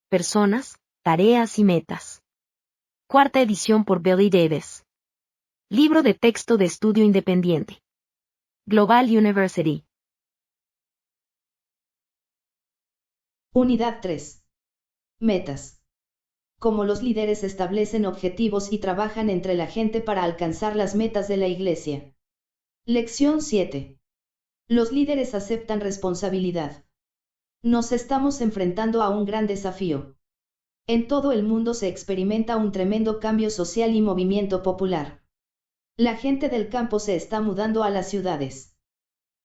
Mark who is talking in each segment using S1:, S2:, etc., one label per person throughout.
S1: personas, tareas y metas. Cuarta edición por Billy Davis. Libro de texto de estudio independiente. Global University.
S2: Unidad 3. Metas. Cómo los líderes establecen objetivos y trabajan entre la gente para alcanzar las metas de la Iglesia. Lección 7. Los líderes aceptan responsabilidad. Nos estamos enfrentando a un gran desafío. En todo el mundo se experimenta un tremendo cambio social y movimiento popular. La gente del campo se está mudando a las ciudades.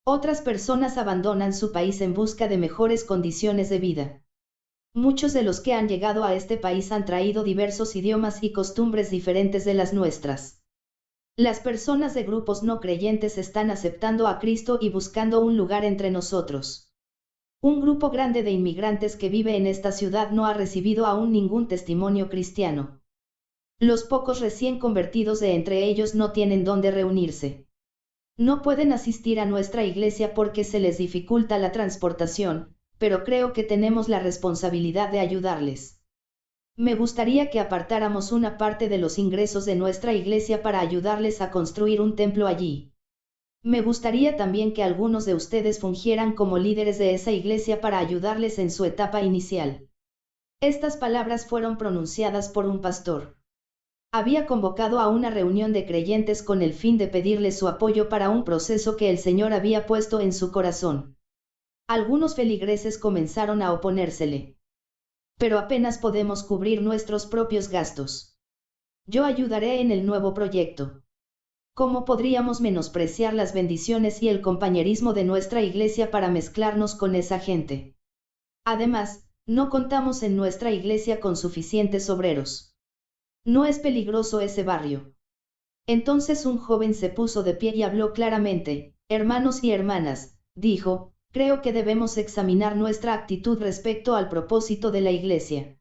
S2: Otras personas abandonan su país en busca de mejores condiciones de vida. Muchos de los que han llegado a este país han traído diversos idiomas y costumbres diferentes de las nuestras. Las personas de grupos no creyentes están aceptando a Cristo y buscando un lugar entre nosotros. Un grupo grande de inmigrantes que vive en esta ciudad no ha recibido aún ningún testimonio cristiano. Los pocos recién convertidos de entre ellos no tienen dónde reunirse. No pueden asistir a nuestra iglesia porque se les dificulta la transportación, pero creo que tenemos la responsabilidad de ayudarles. Me gustaría que apartáramos una parte de los ingresos de nuestra iglesia para ayudarles a construir un templo allí. Me gustaría también que algunos de ustedes fungieran como líderes de esa iglesia para ayudarles en su etapa inicial. Estas palabras fueron pronunciadas por un pastor. Había convocado a una reunión de creyentes con el fin de pedirles su apoyo para un proceso que el Señor había puesto en su corazón. Algunos feligreses comenzaron a oponérsele. Pero apenas podemos cubrir nuestros propios gastos. Yo ayudaré en el nuevo proyecto. ¿Cómo podríamos menospreciar las bendiciones y el compañerismo de nuestra iglesia para mezclarnos con esa gente? Además, no contamos en nuestra iglesia con suficientes obreros. No es peligroso ese barrio. Entonces un joven se puso de pie y habló claramente. Hermanos y hermanas, dijo, creo que debemos examinar nuestra actitud respecto al propósito de la iglesia.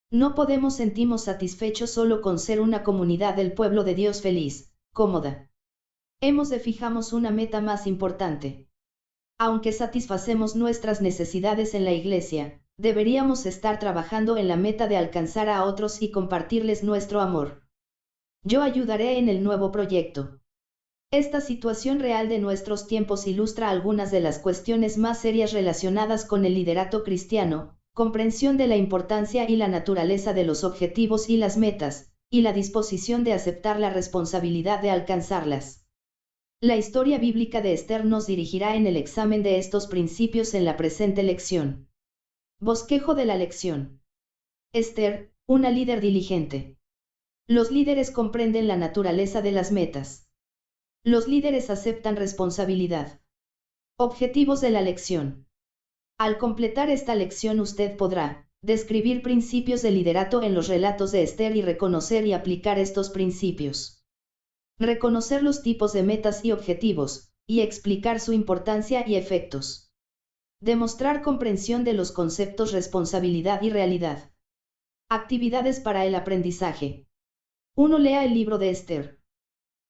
S2: No podemos sentirnos satisfechos solo con ser una comunidad del pueblo de Dios feliz, cómoda. Hemos de fijarnos una meta más importante. Aunque satisfacemos nuestras necesidades en la iglesia, deberíamos estar trabajando en la meta de alcanzar a otros y compartirles nuestro amor. Yo ayudaré en el nuevo proyecto. Esta situación real de nuestros tiempos ilustra algunas de las cuestiones más serias relacionadas con el liderato cristiano, comprensión de la importancia y la naturaleza de los objetivos y las metas, y la disposición de aceptar la responsabilidad de alcanzarlas. La historia bíblica de Esther nos dirigirá en el examen de estos principios en la presente lección. Bosquejo de la lección. Esther, una líder diligente. Los líderes comprenden la naturaleza de las metas. Los líderes aceptan responsabilidad. Objetivos de la lección. Al completar esta lección usted podrá describir principios de liderato en los relatos de Esther y reconocer y aplicar estos principios. Reconocer los tipos de metas y objetivos, y explicar su importancia y efectos. Demostrar comprensión de los conceptos responsabilidad y realidad. Actividades para el aprendizaje. 1. Lea el libro de Esther.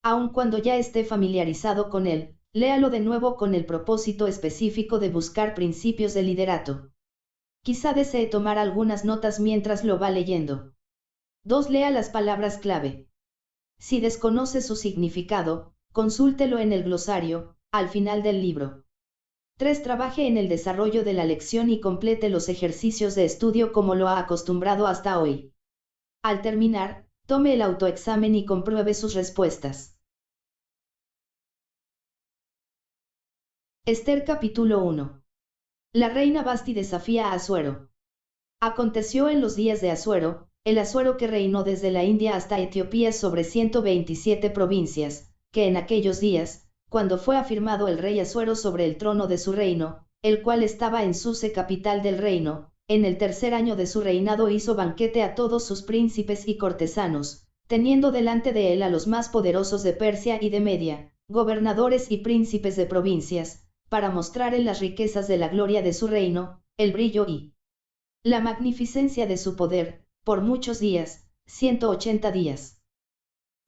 S2: Aun cuando ya esté familiarizado con él, léalo de nuevo con el propósito específico de buscar principios de liderato. Quizá desee tomar algunas notas mientras lo va leyendo. 2. Lea las palabras clave. Si desconoce su significado, consúltelo en el glosario, al final del libro. 3. Trabaje en el desarrollo de la lección y complete los ejercicios de estudio como lo ha acostumbrado hasta hoy. Al terminar, tome el autoexamen y compruebe sus respuestas. Esther capítulo 1. La reina Vasti desafía a Asuero. Aconteció en los días de Asuero, el Asuero que reinó desde la India hasta Etiopía sobre 127 provincias, que en aquellos días, cuando fue afirmado el rey Asuero sobre el trono de su reino, el cual estaba en Suse capital del reino, en el tercer año de su reinado hizo banquete a todos sus príncipes y cortesanos, teniendo delante de él a los más poderosos de Persia y de Media, gobernadores y príncipes de provincias, para mostrar en las riquezas de la gloria de su reino, el brillo y la magnificencia de su poder, por muchos días, 180 días.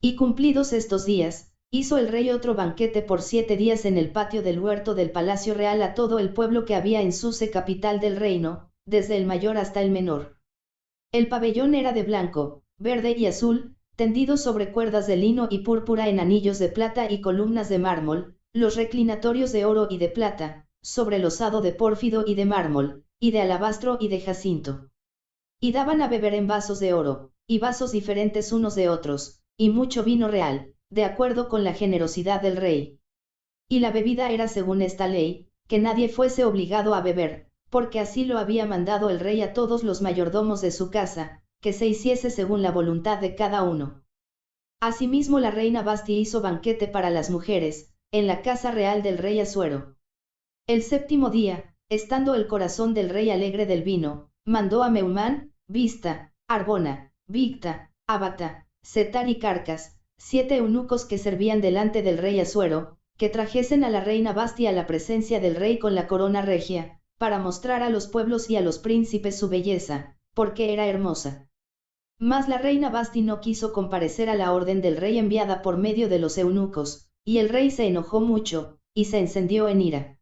S2: Y cumplidos estos días, hizo el rey otro banquete por 7 días en el patio del huerto del palacio real a todo el pueblo que había en Suse capital del reino, desde el mayor hasta el menor. El pabellón era de blanco, verde y azul, tendido sobre cuerdas de lino y púrpura en anillos de plata y columnas de mármol, los reclinatorios de oro y de plata, sobre losado de pórfido y de mármol, y de alabastro y de jacinto. Y daban a beber en vasos de oro, y vasos diferentes unos de otros, y mucho vino real, de acuerdo con la generosidad del rey. Y la bebida era según esta ley, que nadie fuese obligado a beber, porque así lo había mandado el rey a todos los mayordomos de su casa, que se hiciese según la voluntad de cada uno. Asimismo la reina Basti hizo banquete para las mujeres, en la casa real del rey Asuero. El séptimo día, estando el corazón del rey alegre del vino, mandó a Meumán, Vista, Arbona, Victa, Abata, Setar y Carcas, 7 eunucos que servían delante del rey Asuero, que trajesen a la reina Basti a la presencia del rey con la corona regia, para mostrar a los pueblos y a los príncipes su belleza, porque era hermosa. Mas la reina Basti no quiso comparecer a la orden del rey enviada por medio de los eunucos, y el rey se enojó mucho, y se encendió en ira.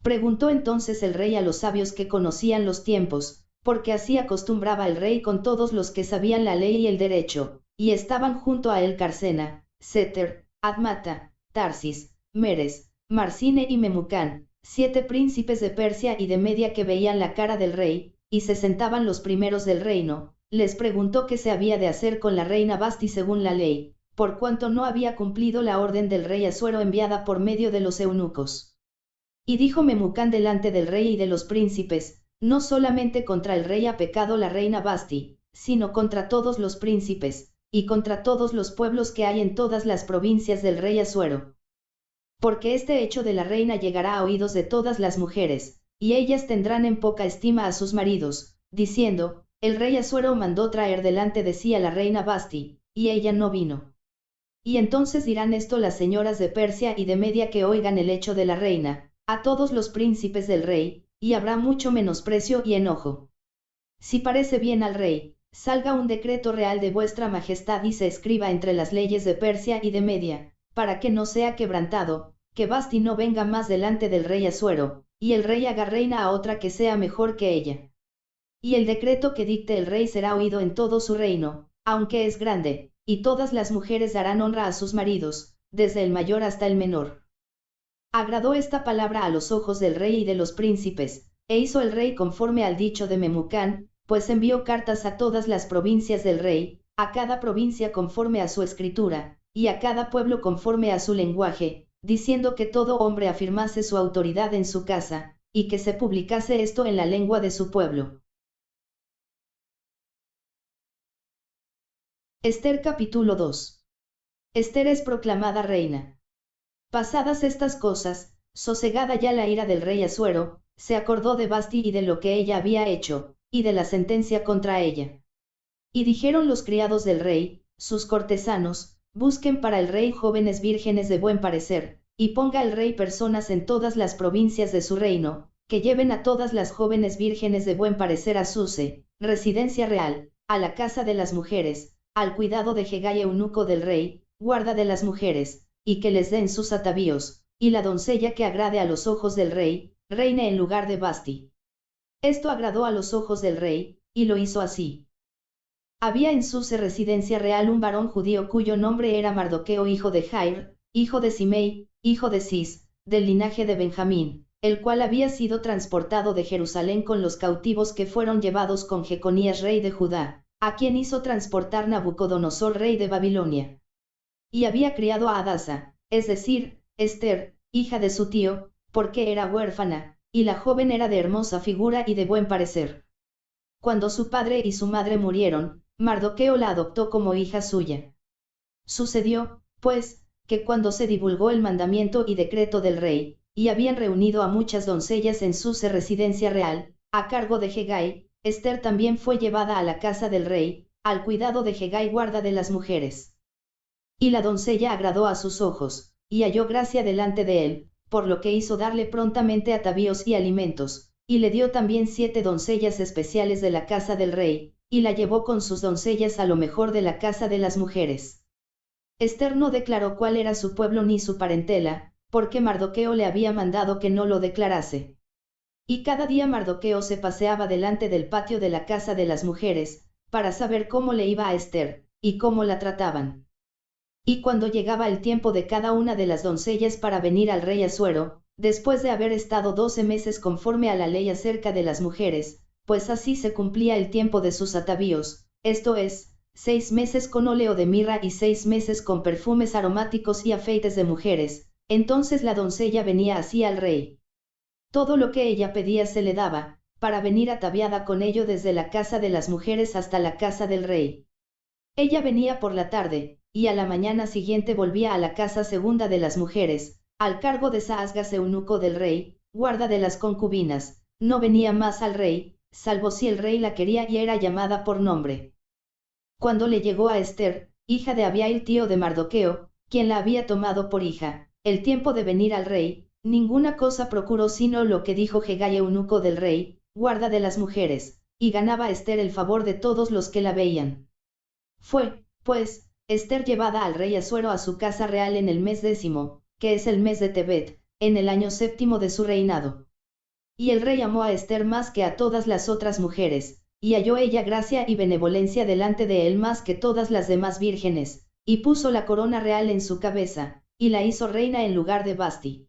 S2: Preguntó entonces el rey a los sabios que conocían los tiempos, porque así acostumbraba el rey con todos los que sabían la ley y el derecho, y estaban junto a él Carcena, Seter, Admata, Tarsis, Meres, Marcine y Memucán, 7 príncipes de Persia y de Media que veían la cara del rey, y se sentaban los primeros del reino. Les preguntó qué se había de hacer con la reina Basti según la ley, por cuanto no había cumplido la orden del rey Asuero enviada por medio de los eunucos. Y dijo Memucán delante del rey y de los príncipes, no solamente contra el rey ha pecado la reina Basti, sino contra todos los príncipes, y contra todos los pueblos que hay en todas las provincias del rey Asuero. Porque este hecho de la reina llegará a oídos de todas las mujeres, y ellas tendrán en poca estima a sus maridos, diciendo, el rey Asuero mandó traer delante de sí a la reina Basti, y ella no vino. Y entonces dirán esto las señoras de Persia y de Media que oigan el hecho de la reina, a todos los príncipes del rey, y habrá mucho menosprecio y enojo. Si parece bien al rey, salga un decreto real de vuestra majestad y se escriba entre las leyes de Persia y de Media, para que no sea quebrantado, que Basti no venga más delante del rey Asuero, y el rey haga reina a otra que sea mejor que ella. Y el decreto que dicte el rey será oído en todo su reino, aunque es grande, y todas las mujeres darán honra a sus maridos, desde el mayor hasta el menor. Agradó esta palabra a los ojos del rey y de los príncipes, e hizo el rey conforme al dicho de Memucán, pues envió cartas a todas las provincias del rey, a cada provincia conforme a su escritura, y a cada pueblo conforme a su lenguaje, diciendo que todo hombre afirmase su autoridad en su casa, y que se publicase esto en la lengua de su pueblo. Ester capítulo 2. Ester es proclamada reina. Pasadas estas cosas, sosegada ya la ira del rey Asuero, se acordó de Basti y de lo que ella había hecho, y de la sentencia contra ella. Y dijeron los criados del rey, sus cortesanos, busquen para el rey jóvenes vírgenes de buen parecer, y ponga el rey personas en todas las provincias de su reino, que lleven a todas las jóvenes vírgenes de buen parecer a Suse, residencia real, a la casa de las mujeres, al cuidado de Hegai eunuco del rey, guarda de las mujeres, y que les den sus atavíos, y la doncella que agrade a los ojos del rey, reine en lugar de Basti. Esto agradó a los ojos del rey, y lo hizo así. Había en Suse residencia real un varón judío cuyo nombre era Mardoqueo hijo de Jair, hijo de Simei, hijo de Cis, del linaje de Benjamín, el cual había sido transportado de Jerusalén con los cautivos que fueron llevados con Jeconías rey de Judá, a quien hizo transportar Nabucodonosor rey de Babilonia. Y había criado a Hadasa, es decir, Ester, hija de su tío, porque era huérfana, y la joven era de hermosa figura y de buen parecer. Cuando su padre y su madre murieron, Mardoqueo la adoptó como hija suya. Sucedió, pues, que cuando se divulgó el mandamiento y decreto del rey, y habían reunido a muchas doncellas en su residencia real, a cargo de Hegai, Ester también fue llevada a la casa del rey, al cuidado de Hegai guarda de las mujeres. Y la doncella agradó a sus ojos, y halló gracia delante de él, por lo que hizo darle prontamente atavíos y alimentos, y le dio también 7 doncellas especiales de la casa del rey, y la llevó con sus doncellas a lo mejor de la casa de las mujeres. Ester no declaró cuál era su pueblo ni su parentela, porque Mardoqueo le había mandado que no lo declarase. Y cada día Mardoqueo se paseaba delante del patio de la casa de las mujeres, para saber cómo le iba a Ester, y cómo la trataban. Y cuando llegaba el tiempo de cada una de las doncellas para venir al rey Asuero, después de haber estado 12 meses conforme a la ley acerca de las mujeres, pues así se cumplía el tiempo de sus atavíos, esto es, 6 meses con óleo de mirra y 6 meses con perfumes aromáticos y afeites de mujeres, entonces la doncella venía así al rey. Todo lo que ella pedía se le daba, para venir ataviada con ello desde la casa de las mujeres hasta la casa del rey. Ella venía por la tarde, y a la mañana siguiente volvía a la casa segunda de las mujeres, al cargo de Saasgas eunuco del rey, guarda de las concubinas, no venía más al rey, salvo si el rey la quería y era llamada por nombre. Cuando le llegó a Ester, hija de Abiail tío de Mardoqueo, quien la había tomado por hija, el tiempo de venir al rey, ninguna cosa procuró sino lo que dijo Hegai eunuco del rey, guarda de las mujeres, y ganaba Ester el favor de todos los que la veían. Fue, pues, Ester llevada al rey Asuero a su casa real en el mes 10, que es el mes de Tebet, en el año 7 de su reinado. Y el rey amó a Ester más que a todas las otras mujeres, y halló ella gracia y benevolencia delante de él más que todas las demás vírgenes, y puso la corona real en su cabeza, y la hizo reina en lugar de Basti.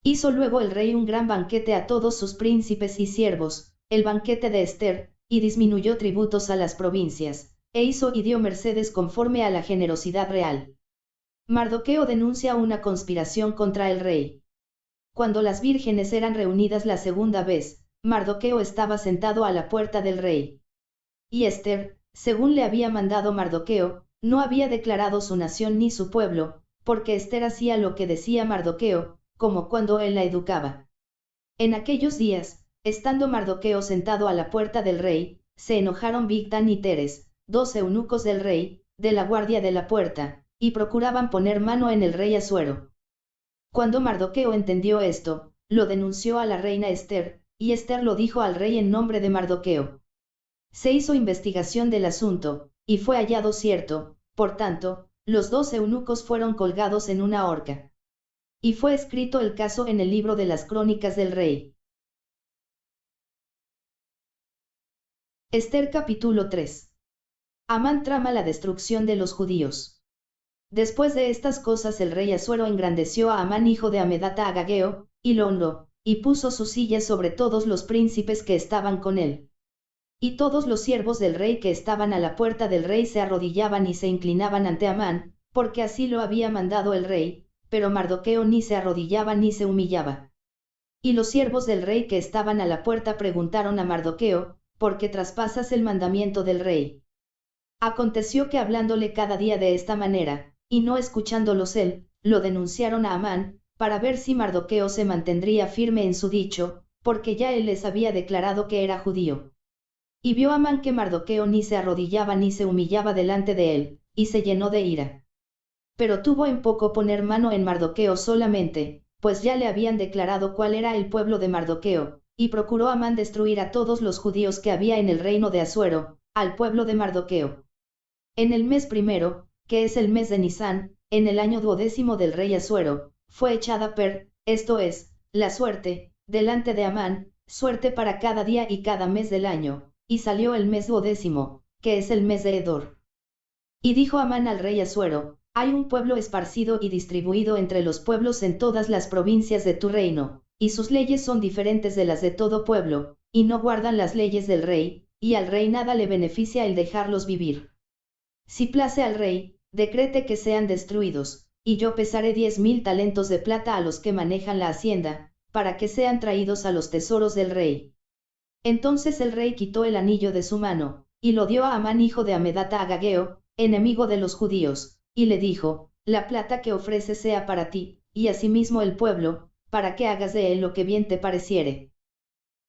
S2: Hizo luego el rey un gran banquete a todos sus príncipes y siervos, el banquete de Ester, y disminuyó tributos a las provincias, e hizo y dio mercedes conforme a la generosidad real. Mardoqueo denuncia una conspiración contra el rey. Cuando las vírgenes eran reunidas la segunda vez, Mardoqueo estaba sentado a la puerta del rey. Y Ester, según le había mandado Mardoqueo, no había declarado su nación ni su pueblo, porque Ester hacía lo que decía Mardoqueo, como cuando él la educaba. En aquellos días, estando Mardoqueo sentado a la puerta del rey, se enojaron Bigtán y Teres, 2 eunucos del rey, de la guardia de la puerta, y procuraban poner mano en el rey Asuero. Cuando Mardoqueo entendió esto, lo denunció a la reina Ester, y Ester lo dijo al rey en nombre de Mardoqueo. Se hizo investigación del asunto, y fue hallado cierto, por tanto, los 2 eunucos fueron colgados en una horca. Y fue escrito el caso en el libro de las crónicas del rey. Ester capítulo 3. Amán trama la destrucción de los judíos. Después de estas cosas el rey Asuero engrandeció a Amán hijo de Amedata Agageo, y lo honró, y puso su silla sobre todos los príncipes que estaban con él. Y todos los siervos del rey que estaban a la puerta del rey se arrodillaban y se inclinaban ante Amán, porque así lo había mandado el rey, pero Mardoqueo ni se arrodillaba ni se humillaba. Y los siervos del rey que estaban a la puerta preguntaron a Mardoqueo, ¿por qué traspasas el mandamiento del rey? Aconteció que hablándole cada día de esta manera, y no escuchándolos él, lo denunciaron a Amán, para ver si Mardoqueo se mantendría firme en su dicho, porque ya él les había declarado que era judío. Y vio Amán que Mardoqueo ni se arrodillaba ni se humillaba delante de él, y se llenó de ira. Pero tuvo en poco poner mano en Mardoqueo solamente, pues ya le habían declarado cuál era el pueblo de Mardoqueo, y procuró Amán destruir a todos los judíos que había en el reino de Asuero, al pueblo de Mardoqueo. En el mes primero, que es el mes de Nisán, en el año 12 del rey Asuero, fue echada esto es, la suerte, delante de Amán, suerte para cada día y cada mes del año, y salió el mes 12, que es el mes de Edor. Y dijo Amán al rey Asuero, hay un pueblo esparcido y distribuido entre los pueblos en todas las provincias de tu reino, y sus leyes son diferentes de las de todo pueblo, y no guardan las leyes del rey, y al rey nada le beneficia el dejarlos vivir. Si place al rey, decrete que sean destruidos, y yo pesaré 10.000 talentos de plata a los que manejan la hacienda, para que sean traídos a los tesoros del rey. Entonces el rey quitó el anillo de su mano, y lo dio a Amán hijo de Amedata Agageo, enemigo de los judíos, y le dijo, la plata que ofreces sea para ti, y asimismo el pueblo, para que hagas de él lo que bien te pareciere.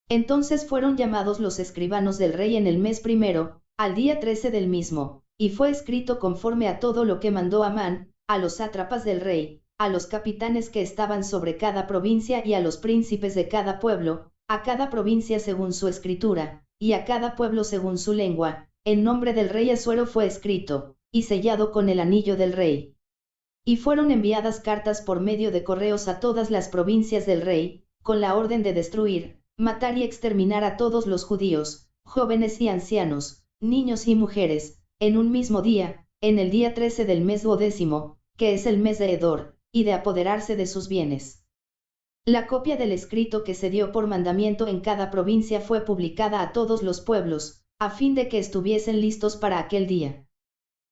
S2: Entonces fueron llamados los escribanos del rey en el mes primero, al día 13 del mismo, y fue escrito conforme a todo lo que mandó Amán, a los sátrapas del rey, a los capitanes que estaban sobre cada provincia y a los príncipes de cada pueblo, a cada provincia según su escritura, y a cada pueblo según su lengua, en nombre del rey Asuero fue escrito, y sellado con el anillo del rey. Y fueron enviadas cartas por medio de correos a todas las provincias del rey, con la orden de destruir, matar y exterminar a todos los judíos, jóvenes y ancianos, niños y mujeres, en un mismo día, en el día 13 del mes 12º, que es el mes de Edor, y de apoderarse de sus bienes. La copia del escrito que se dio por mandamiento en cada provincia fue publicada a todos los pueblos, a fin de que estuviesen listos para aquel día.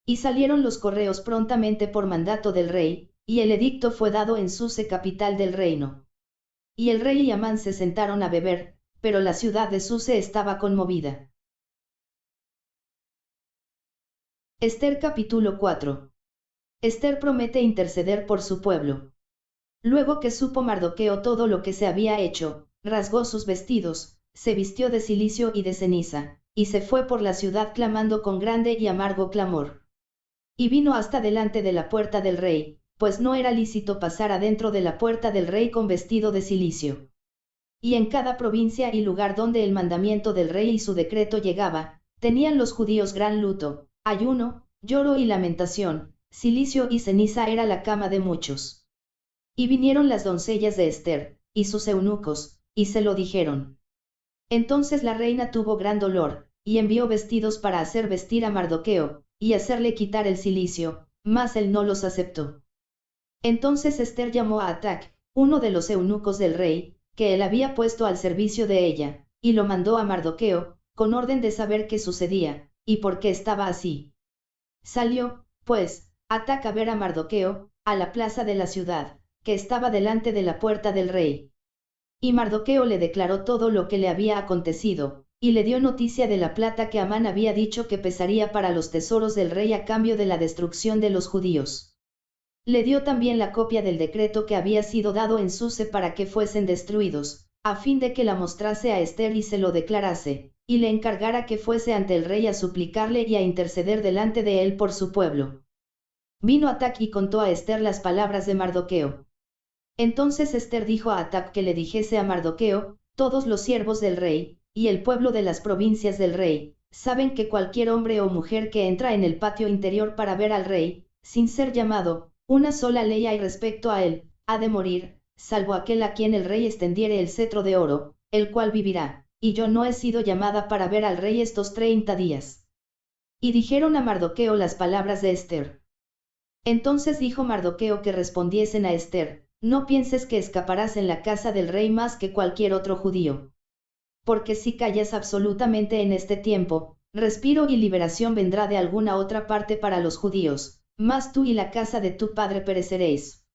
S2: Y salieron los correos prontamente por mandato del rey, y el edicto fue dado en Suse, capital del reino. Y el rey y Amán se sentaron a beber, pero la ciudad de Suse estaba conmovida. Ester capítulo 4. Ester promete interceder por su pueblo. Luego que supo Mardoqueo todo lo que se había hecho, rasgó sus vestidos, se vistió de cilicio y de ceniza, y se fue por la ciudad clamando con grande y amargo clamor. Y vino hasta delante de la puerta del rey, pues no era lícito pasar adentro de la puerta del rey con vestido de cilicio. Y en cada provincia y lugar donde el mandamiento del rey y su decreto llegaba, tenían los judíos gran luto, ayuno, lloro y lamentación, cilicio y ceniza era la cama de muchos. Y vinieron las doncellas de Ester, y sus eunucos, y se lo dijeron. Entonces la reina tuvo gran dolor, y envió vestidos para hacer vestir a Mardoqueo, y hacerle quitar el cilicio, mas él no los aceptó. Entonces Ester llamó a Atac, uno de los eunucos del rey, que él había puesto al servicio de ella, y lo mandó a Mardoqueo, con orden de saber qué sucedía, y por qué estaba así. Salió, pues, Atac a ver a Mardoqueo, a la plaza de la ciudad, que estaba delante de la puerta del rey. Y Mardoqueo le declaró todo lo que le había acontecido, y le dio noticia de la plata que Amán había dicho que pesaría para los tesoros del rey a cambio de la destrucción de los judíos. Le dio también la copia del decreto que había sido dado en Suse para que fuesen destruidos, a fin de que la mostrase a Ester y se lo declarase, y le encargara que fuese ante el rey a suplicarle y a interceder delante de él por su pueblo. Vino Atac y contó a Ester las palabras de Mardoqueo. Entonces Ester dijo a Atac que le dijese a Mardoqueo, todos los siervos del rey, y el pueblo de las provincias del rey, saben que cualquier hombre o mujer que entra en el patio interior para ver al rey, sin ser llamado, una sola ley hay respecto a él, ha de morir, salvo aquel a quien el rey extendiere el cetro de oro, el cual vivirá, y yo no he sido llamada para ver al rey estos 30 días. Y dijeron a Mardoqueo las palabras de Ester. Entonces dijo Mardoqueo que respondiesen a Ester, no pienses que escaparás en la casa del rey más que cualquier otro judío. Porque si callas absolutamente en este tiempo, respiro y liberación vendrá de alguna otra parte para los judíos, mas tú y la casa de tu padre pereceréis.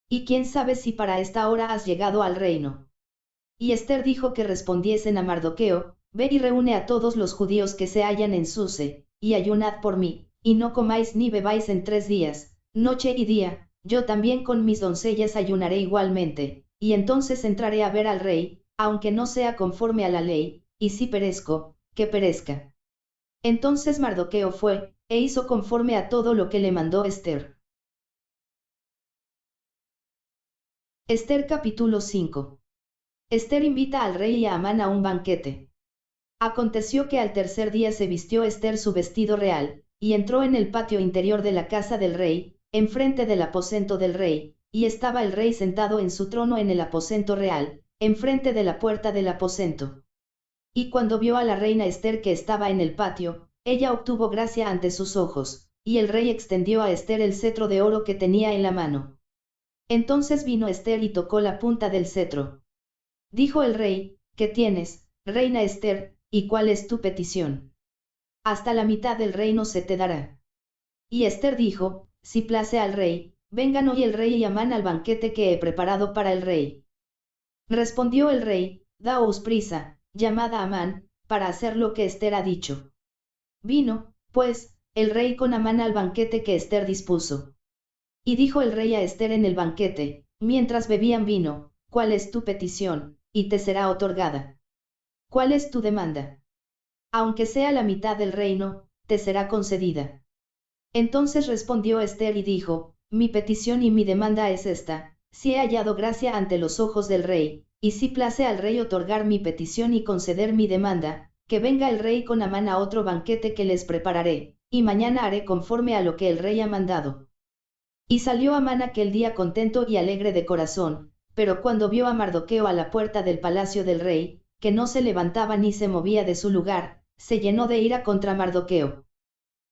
S2: Y quién sabe si para esta hora has llegado al reino. Y Ester dijo que respondiesen a Mardoqueo, ve y reúne a todos los judíos que se hallan en Suse, y ayunad por mí, y no comáis ni bebáis en 3 días, noche y día, yo también con mis doncellas ayunaré igualmente, y entonces entraré a ver al rey, aunque no sea conforme a la ley, y si perezco, que perezca. Entonces Mardoqueo fue, e hizo conforme a todo lo que le mandó Ester. Ester capítulo 5. Ester invita al rey y a Amán a un banquete. Aconteció que al tercer día se vistió Ester su vestido real, y entró en el patio interior de la casa del rey, enfrente del aposento del rey, y estaba el rey sentado en su trono en el aposento real, enfrente de la puerta del aposento. Y cuando vio a la reina Ester que estaba en el patio, ella obtuvo gracia ante sus ojos, y el rey extendió a Ester el cetro de oro que tenía en la mano. Entonces vino Ester y tocó la punta del cetro. Dijo el rey, ¿qué tienes, reina Ester, y cuál es tu petición? Hasta la mitad del reino se te dará. Y Ester dijo, si place al rey, vengan hoy el rey y Amán al banquete que he preparado para el rey. Respondió el rey, daos prisa, llamad a Amán, para hacer lo que Ester ha dicho. Vino, pues, el rey con Amán al banquete que Ester dispuso. Y dijo el rey a Ester en el banquete, mientras bebían vino, ¿cuál es tu petición, y te será otorgada? ¿Cuál es tu demanda? Aunque sea la mitad del reino, te será concedida. Entonces respondió Ester y dijo, mi petición y mi demanda es esta, si he hallado gracia ante los ojos del rey, y si place al rey otorgar mi petición y conceder mi demanda, que venga el rey con Amán a otro banquete que les prepararé, y mañana haré conforme a lo que el rey ha mandado. Y salió Amán aquel día contento y alegre de corazón, pero cuando vio a Mardoqueo a la puerta del palacio del rey, que no se levantaba ni se movía de su lugar, se llenó de ira contra Mardoqueo.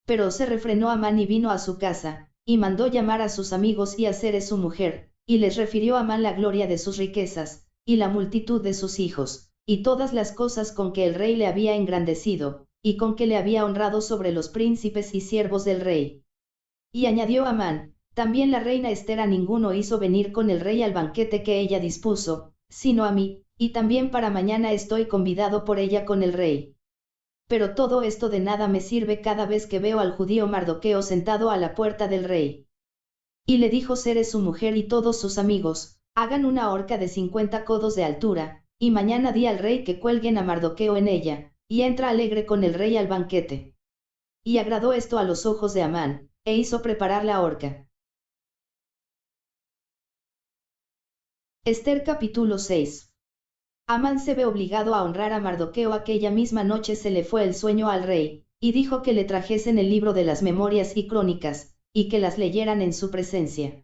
S2: Pero se refrenó Amán y vino a su casa, y mandó llamar a sus amigos y a Zeres su mujer, y les refirió a Amán la gloria de sus riquezas, y la multitud de sus hijos, y todas las cosas con que el rey le había engrandecido, y con que le había honrado sobre los príncipes y siervos del rey. Y añadió Amán, también la reina Ester a ninguno hizo venir con el rey al banquete que ella dispuso, sino a mí, y también para mañana estoy convidado por ella con el rey. Pero todo esto de nada me sirve cada vez que veo al judío Mardoqueo sentado a la puerta del rey. Y le dijo Zeres su mujer y todos sus amigos, hagan una horca de 50 codos de altura, y mañana di al rey que cuelguen a Mardoqueo en ella, y entra alegre con el rey al banquete. Y agradó esto a los ojos de Amán, e hizo preparar la horca. Ester capítulo 6. Amán se ve obligado a honrar a Mardoqueo. Aquella misma noche se le fue el sueño al rey, y dijo que le trajesen el libro de las memorias y crónicas, y que las leyeran en su presencia.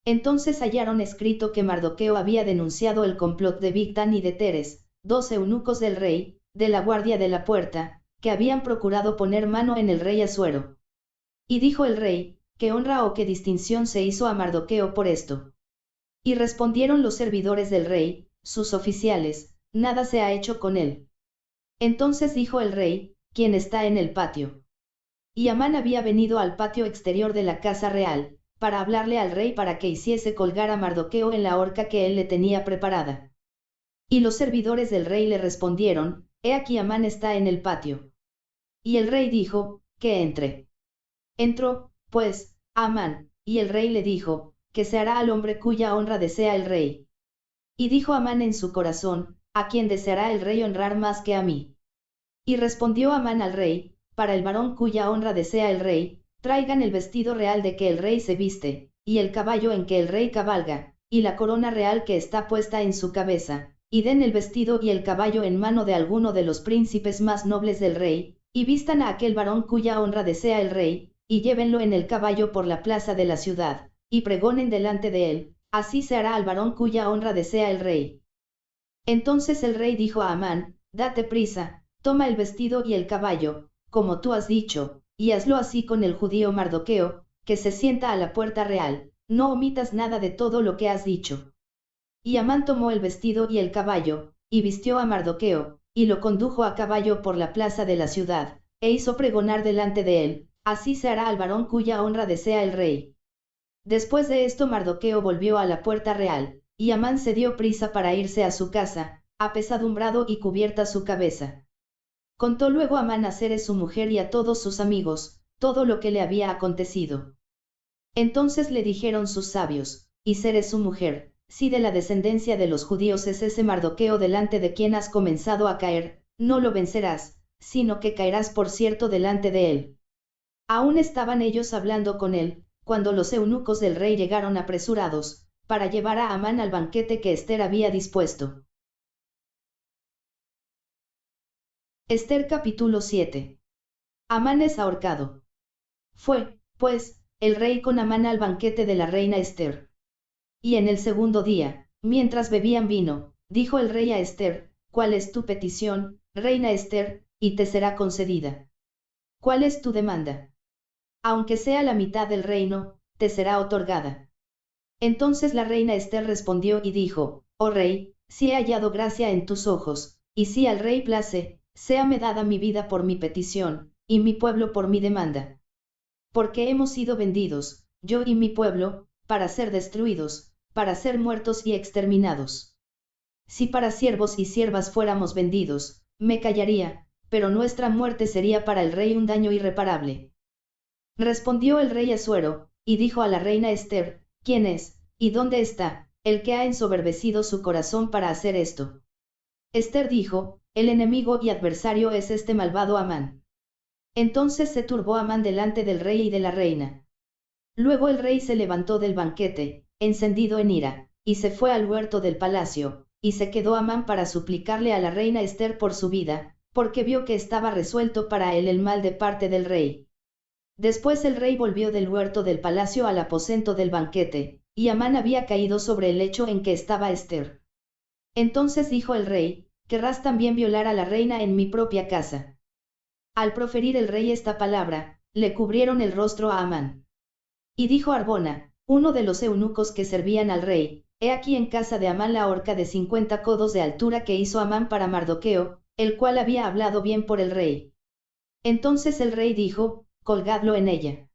S2: Entonces hallaron escrito que Mardoqueo había denunciado el complot de Bigtán y de Teres, 2 eunucos del rey, de la guardia de la puerta, que habían procurado poner mano en el rey Asuero. Y dijo el rey, ¿qué honra o qué distinción se hizo a Mardoqueo por esto? Y respondieron los servidores del rey, sus oficiales, nada se ha hecho con él. Entonces dijo el rey, ¿quién está en el patio? Y Amán había venido al patio exterior de la casa real, para hablarle al rey para que hiciese colgar a Mardoqueo en la horca que él le tenía preparada. Y los servidores del rey le respondieron, he aquí Amán está en el patio. Y el rey dijo, que entre. Entró, pues, Amán, y el rey le dijo, que se hará al hombre cuya honra desea el rey. Y dijo Amán en su corazón, ¿a quién deseará el rey honrar más que a mí? Y respondió Amán al rey, para el varón cuya honra desea el rey, traigan el vestido real de que el rey se viste, y el caballo en que el rey cabalga, y la corona real que está puesta en su cabeza, y den el vestido y el caballo en mano de alguno de los príncipes más nobles del rey, y vistan a aquel varón cuya honra desea el rey, y llévenlo en el caballo por la plaza de la ciudad, y pregonen delante de él, así se hará al varón cuya honra desea el rey. Entonces el rey dijo a Amán, date prisa, toma el vestido y el caballo, como tú has dicho, y hazlo así con el judío Mardoqueo, que se sienta a la puerta real, no omitas nada de todo lo que has dicho. Y Amán tomó el vestido y el caballo, y vistió a Mardoqueo, y lo condujo a caballo por la plaza de la ciudad, e hizo pregonar delante de él, así se hará al varón cuya honra desea el rey. Después de esto Mardoqueo volvió a la puerta real, y Amán se dio prisa para irse a su casa, apesadumbrado y cubierta su cabeza. Contó luego Amán a Zeres su mujer y a todos sus amigos, todo lo que le había acontecido. Entonces le dijeron sus sabios, y Zeres su mujer, si de la descendencia de los judíos es ese Mardoqueo delante de quien has comenzado a caer, no lo vencerás, sino que caerás por cierto delante de él. Aún estaban ellos hablando con él, cuando los eunucos del rey llegaron apresurados, para llevar a Amán al banquete que Ester había dispuesto. Ester capítulo 7. Amán es ahorcado. Fue, pues, el rey con Amán al banquete de la reina Ester. Y en el segundo día, mientras bebían vino, dijo el rey a Ester, ¿cuál es tu petición, reina Ester, y te será concedida? ¿Cuál es tu demanda? Aunque sea la mitad del reino, te será otorgada. Entonces la reina Ester respondió y dijo, oh rey, si he hallado gracia en tus ojos, y si al rey place, séame dada mi vida por mi petición, y mi pueblo por mi demanda. Porque hemos sido vendidos, yo y mi pueblo, para ser destruidos, para ser muertos y exterminados. Si para siervos y siervas fuéramos vendidos, me callaría, pero nuestra muerte sería para el rey un daño irreparable. Respondió el rey Asuero, y dijo a la reina Ester, ¿quién es, y dónde está, el que ha ensoberbecido su corazón para hacer esto? Ester dijo, el enemigo y adversario es este malvado Amán. Entonces se turbó Amán delante del rey y de la reina. Luego el rey se levantó del banquete, encendido en ira, y se fue al huerto del palacio, y se quedó Amán para suplicarle a la reina Ester por su vida, porque vio que estaba resuelto para él el mal de parte del rey. Después el rey volvió del huerto del palacio al aposento del banquete, y Amán había caído sobre el lecho en que estaba Ester. Entonces dijo el rey, ¿querrás también violar a la reina en mi propia casa? Al proferir el rey esta palabra, le cubrieron el rostro a Amán. Y dijo Arbona, uno de los eunucos que servían al rey, he aquí en casa de Amán la horca de 50 codos de altura que hizo Amán para Mardoqueo, el cual había hablado bien por el rey. Entonces el rey dijo, colgadlo en ella.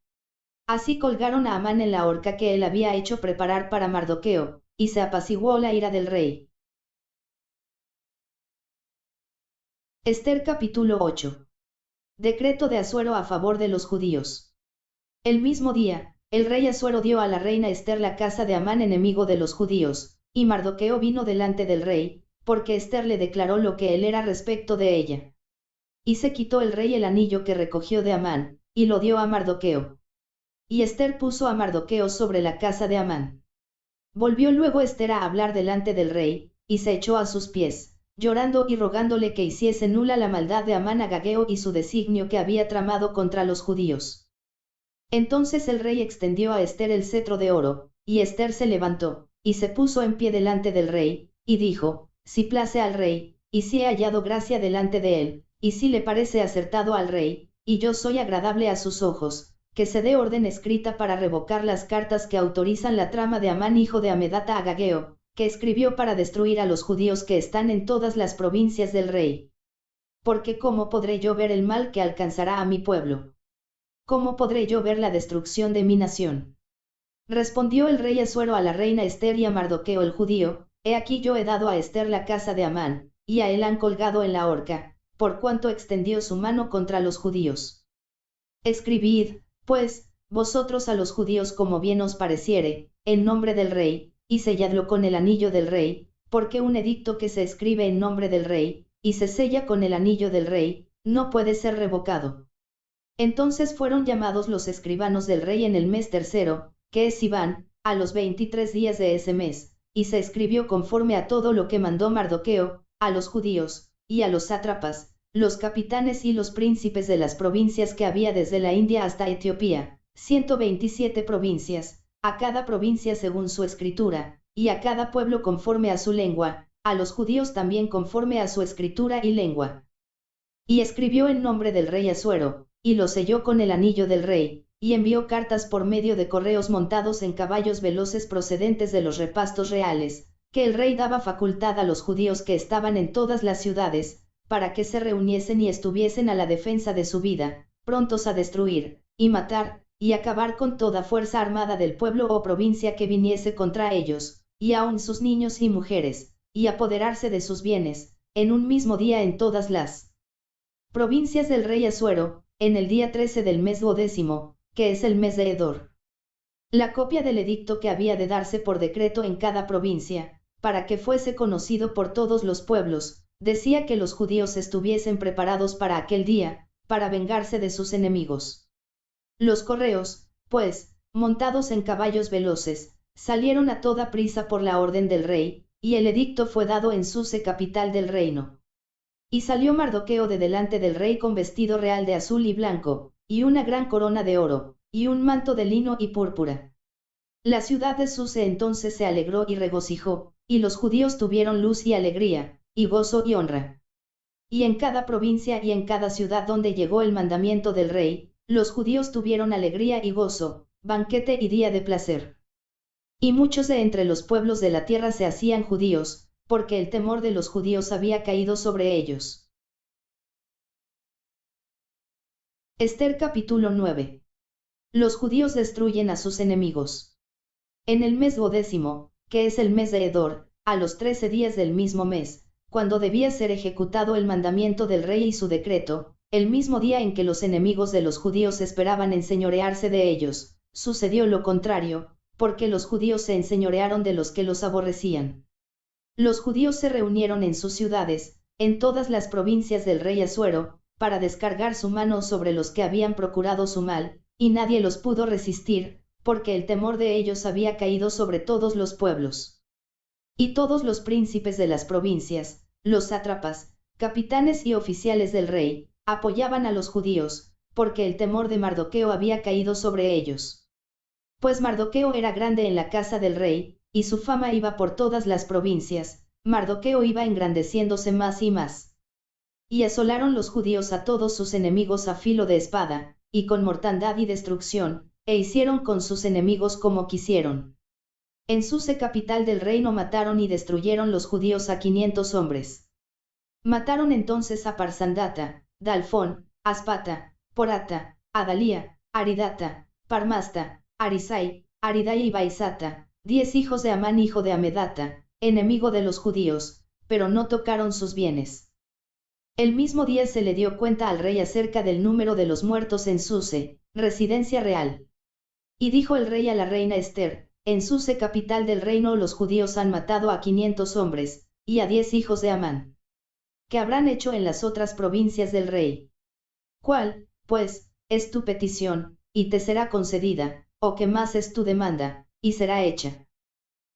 S2: Así colgaron a Amán en la horca que él había hecho preparar para Mardoqueo, y se apaciguó la ira del rey. Ester capítulo 8. Decreto de Asuero a favor de los judíos. El mismo día, el rey Asuero dio a la reina Ester la casa de Amán enemigo de los judíos, y Mardoqueo vino delante del rey, porque Ester le declaró lo que él era respecto de ella. Y se quitó el rey el anillo que recogió de Amán, y lo dio a Mardoqueo. Y Ester puso a Mardoqueo sobre la casa de Amán. Volvió luego Ester a hablar delante del rey, y se echó a sus pies, llorando y rogándole que hiciese nula la maldad de Amán Agageo y su designio que había tramado contra los judíos. Entonces el rey extendió a Ester el cetro de oro, y Ester se levantó, y se puso en pie delante del rey, y dijo, si place al rey, y si he hallado gracia delante de él, y si le parece acertado al rey, y yo soy agradable a sus ojos, que se dé orden escrita para revocar las cartas que autorizan la trama de Amán hijo de Amedata Agageo, que escribió para destruir a los judíos que están en todas las provincias del rey. Porque ¿cómo podré yo ver el mal que alcanzará a mi pueblo? ¿Cómo podré yo ver la destrucción de mi nación? Respondió el rey Asuero a la reina Ester y a Mardoqueo el judío, he aquí yo he dado a Ester la casa de Amán, y a él han colgado en la horca, por cuanto extendió su mano contra los judíos. Escribid, pues, vosotros a los judíos como bien os pareciere, en nombre del rey, y selladlo con el anillo del rey, porque un edicto que se escribe en nombre del rey, y se sella con el anillo del rey, no puede ser revocado. Entonces fueron llamados los escribanos del rey en el mes tercero, que es Sivan, a los 23 días de ese mes, y se escribió conforme a todo lo que mandó Mardoqueo, a los judíos, y a los sátrapas, los capitanes y los príncipes de las provincias que había desde la India hasta Etiopía, 127 provincias, a cada provincia según su escritura, y a cada pueblo conforme a su lengua, a los judíos también conforme a su escritura y lengua. Y escribió en nombre del rey Asuero, y lo selló con el anillo del rey, y envió cartas por medio de correos montados en caballos veloces procedentes de los repastos reales, que el rey daba facultad a los judíos que estaban en todas las ciudades, para que se reuniesen y estuviesen a la defensa de su vida, prontos a destruir, y matar, y acabar con toda fuerza armada del pueblo o provincia que viniese contra ellos, y aun sus niños y mujeres, y apoderarse de sus bienes, en un mismo día en todas las provincias del rey Asuero, en el día 13 del mes 12, que es el mes de Edor. La copia del edicto que había de darse por decreto en cada provincia, para que fuese conocido por todos los pueblos, decía que los judíos estuviesen preparados para aquel día, para vengarse de sus enemigos. Los correos, pues, montados en caballos veloces, salieron a toda prisa por la orden del rey, y el edicto fue dado en Suse, capital del reino. Y salió Mardoqueo de delante del rey con vestido real de azul y blanco, y una gran corona de oro, y un manto de lino y púrpura. La ciudad de Suse entonces se alegró y regocijó, y los judíos tuvieron luz y alegría, y gozo y honra. Y en cada provincia y en cada ciudad donde llegó el mandamiento del rey, los judíos tuvieron alegría y gozo, banquete y día de placer. Y muchos de entre los pueblos de la tierra se hacían judíos, porque el temor de los judíos había caído sobre ellos. Ester capítulo 9. Los judíos destruyen a sus enemigos. En el mes 12, que es el mes de Edor, a los 13 días del mismo mes, cuando debía ser ejecutado el mandamiento del rey y su decreto, el mismo día en que los enemigos de los judíos esperaban enseñorearse de ellos, sucedió lo contrario, porque los judíos se enseñorearon de los que los aborrecían. Los judíos se reunieron en sus ciudades, en todas las provincias del rey Asuero, para descargar su mano sobre los que habían procurado su mal, y nadie los pudo resistir, porque el temor de ellos había caído sobre todos los pueblos. Y todos los príncipes de las provincias, los sátrapas, capitanes y oficiales del rey, apoyaban a los judíos, porque el temor de Mardoqueo había caído sobre ellos. Pues Mardoqueo era grande en la casa del rey, y su fama iba por todas las provincias, Mardoqueo iba engrandeciéndose más y más. Y asolaron los judíos a todos sus enemigos a filo de espada, y con mortandad y destrucción, e hicieron con sus enemigos como quisieron. En Suse, capital del reino, mataron y destruyeron los judíos a 500 hombres. Mataron entonces a Parsandata, Dalfón, Aspata, Porata, Adalía, Aridata, Parmasta, Arisai, Aridai y Baisata, 10 hijos de Amán hijo de Amedata, enemigo de los judíos, pero no tocaron sus bienes. El mismo día se le dio cuenta al rey acerca del número de los muertos en Suse, residencia real. Y dijo el rey a la reina Ester: en Suse, capital del reino, los judíos han matado a 500 hombres, y a 10 hijos de Amán. ¿Qué habrán hecho en las otras provincias del rey? ¿Cuál, pues, es tu petición, y te será concedida, o qué más es tu demanda, y será hecha?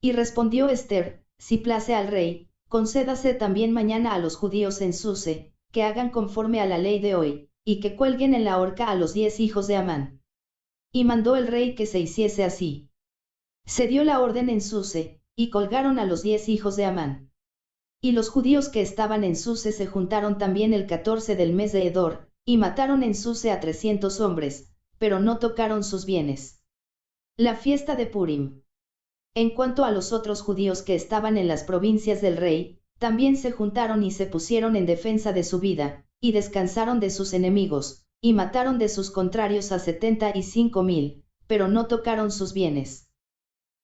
S2: Y respondió Ester: si place al rey, concédase también mañana a los judíos en Suse, que hagan conforme a la ley de hoy, y que cuelguen en la horca a los 10 hijos de Amán. Y mandó el rey que se hiciese así. Se dio la orden en Suse, y colgaron a los 10 hijos de Amán. Y los judíos que estaban en Suse se juntaron también el 14 del mes de Edor, y mataron en Suse a 300 hombres, pero no tocaron sus bienes. La fiesta de Purim. En cuanto a los otros judíos que estaban en las provincias del rey, también se juntaron y se pusieron en defensa de su vida, y descansaron de sus enemigos, y mataron de sus contrarios a 75,000, pero no tocaron sus bienes.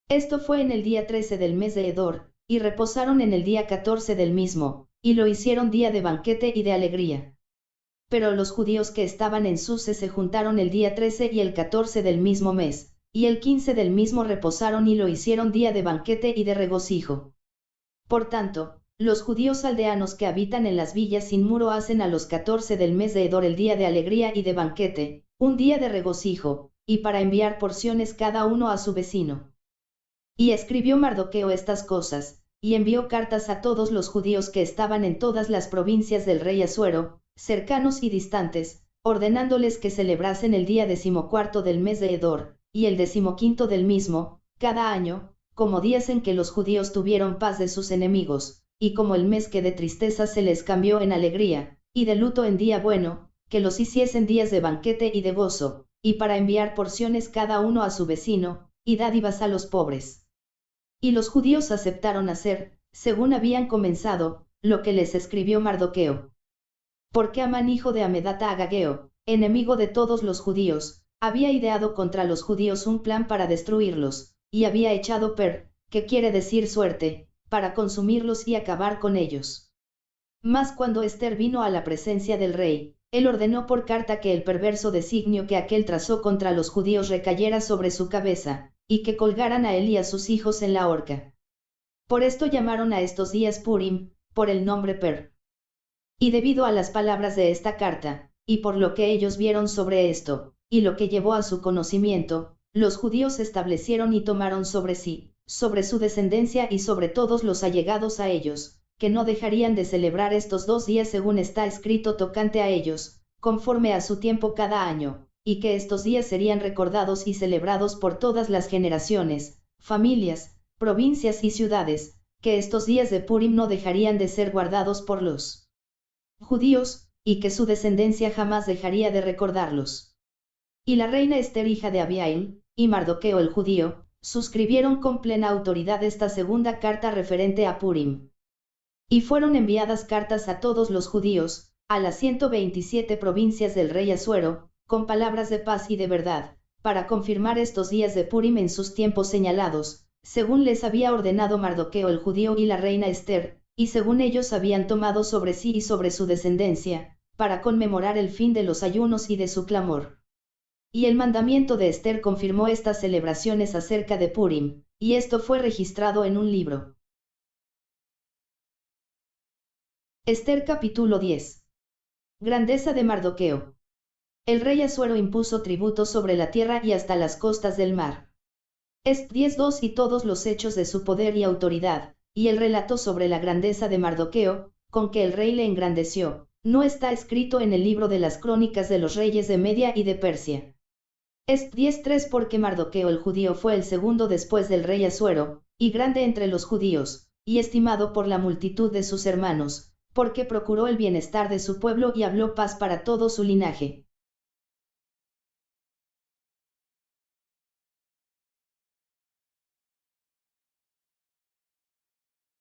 S2: Esto fue en el día 13 del mes de Edor, y reposaron en el día 14 del mismo, y lo hicieron día de banquete y de alegría. Pero los judíos que estaban en Suse se juntaron el día 13 y el 14 del mismo mes, y el 15 del mismo reposaron y lo hicieron día de banquete y de regocijo. Por tanto, los judíos aldeanos que habitan en las villas sin muro hacen a los 14 del mes de Edor el día de alegría y de banquete, un día de regocijo, y para enviar porciones cada uno a su vecino. Y escribió Mardoqueo estas cosas, y envió cartas a todos los judíos que estaban en todas las provincias del rey Asuero, cercanos y distantes, ordenándoles que celebrasen el día 14 del mes de Edor, y el 15 del mismo, cada año, como días en que los judíos tuvieron paz de sus enemigos, y como el mes que de tristeza se les cambió en alegría, y de luto en día bueno, que los hiciesen días de banquete y de gozo, y para enviar porciones cada uno a su vecino, y dádivas a los pobres. Y los judíos aceptaron hacer, según habían comenzado, lo que les escribió Mardoqueo. Porque Amán hijo de Amedata Agageo, enemigo de todos los judíos, había ideado contra los judíos un plan para destruirlos, y había echado que quiere decir suerte, para consumirlos y acabar con ellos. Mas cuando Ester vino a la presencia del rey, él ordenó por carta que el perverso designio que aquel trazó contra los judíos recayera sobre su cabeza, y que colgaran a él y a sus hijos en la horca. Por esto llamaron a estos días Purim, por el nombre Y debido a las palabras de esta carta, y por lo que ellos vieron sobre esto, y lo que llevó a su conocimiento, los judíos establecieron y tomaron sobre sí, sobre su descendencia y sobre todos los allegados a ellos, que no dejarían de celebrar estos 2 días según está escrito tocante a ellos, conforme a su tiempo cada año, y que estos días serían recordados y celebrados por todas las generaciones, familias, provincias y ciudades, que estos días de Purim no dejarían de ser guardados por los judíos, y que su descendencia jamás dejaría de recordarlos. Y la reina Ester hija de Abihail, y Mardoqueo el judío, suscribieron con plena autoridad esta segunda carta referente a Purim. Y fueron enviadas cartas a todos los judíos, a las 127 provincias del rey Asuero, con palabras de paz y de verdad, para confirmar estos días de Purim en sus tiempos señalados, según les había ordenado Mardoqueo el judío y la reina Ester, y según ellos habían tomado sobre sí y sobre su descendencia, para conmemorar el fin de los ayunos y de su clamor. Y el mandamiento de Ester confirmó estas celebraciones acerca de Purim, y esto fue registrado en un libro. Ester capítulo 10. Grandeza de Mardoqueo. El rey Asuero impuso tributos sobre la tierra y hasta las costas del mar. Est 10:2 y todos los hechos de su poder y autoridad, y el relato sobre la grandeza de Mardoqueo, con que el rey le engrandeció, no está escrito en el libro de las crónicas de los reyes de Media y de Persia. Est 10:3 porque Mardoqueo el judío fue el segundo después del rey Asuero, y grande entre los judíos, y estimado por la multitud de sus hermanos, porque procuró el bienestar de su pueblo y habló paz para todo su linaje.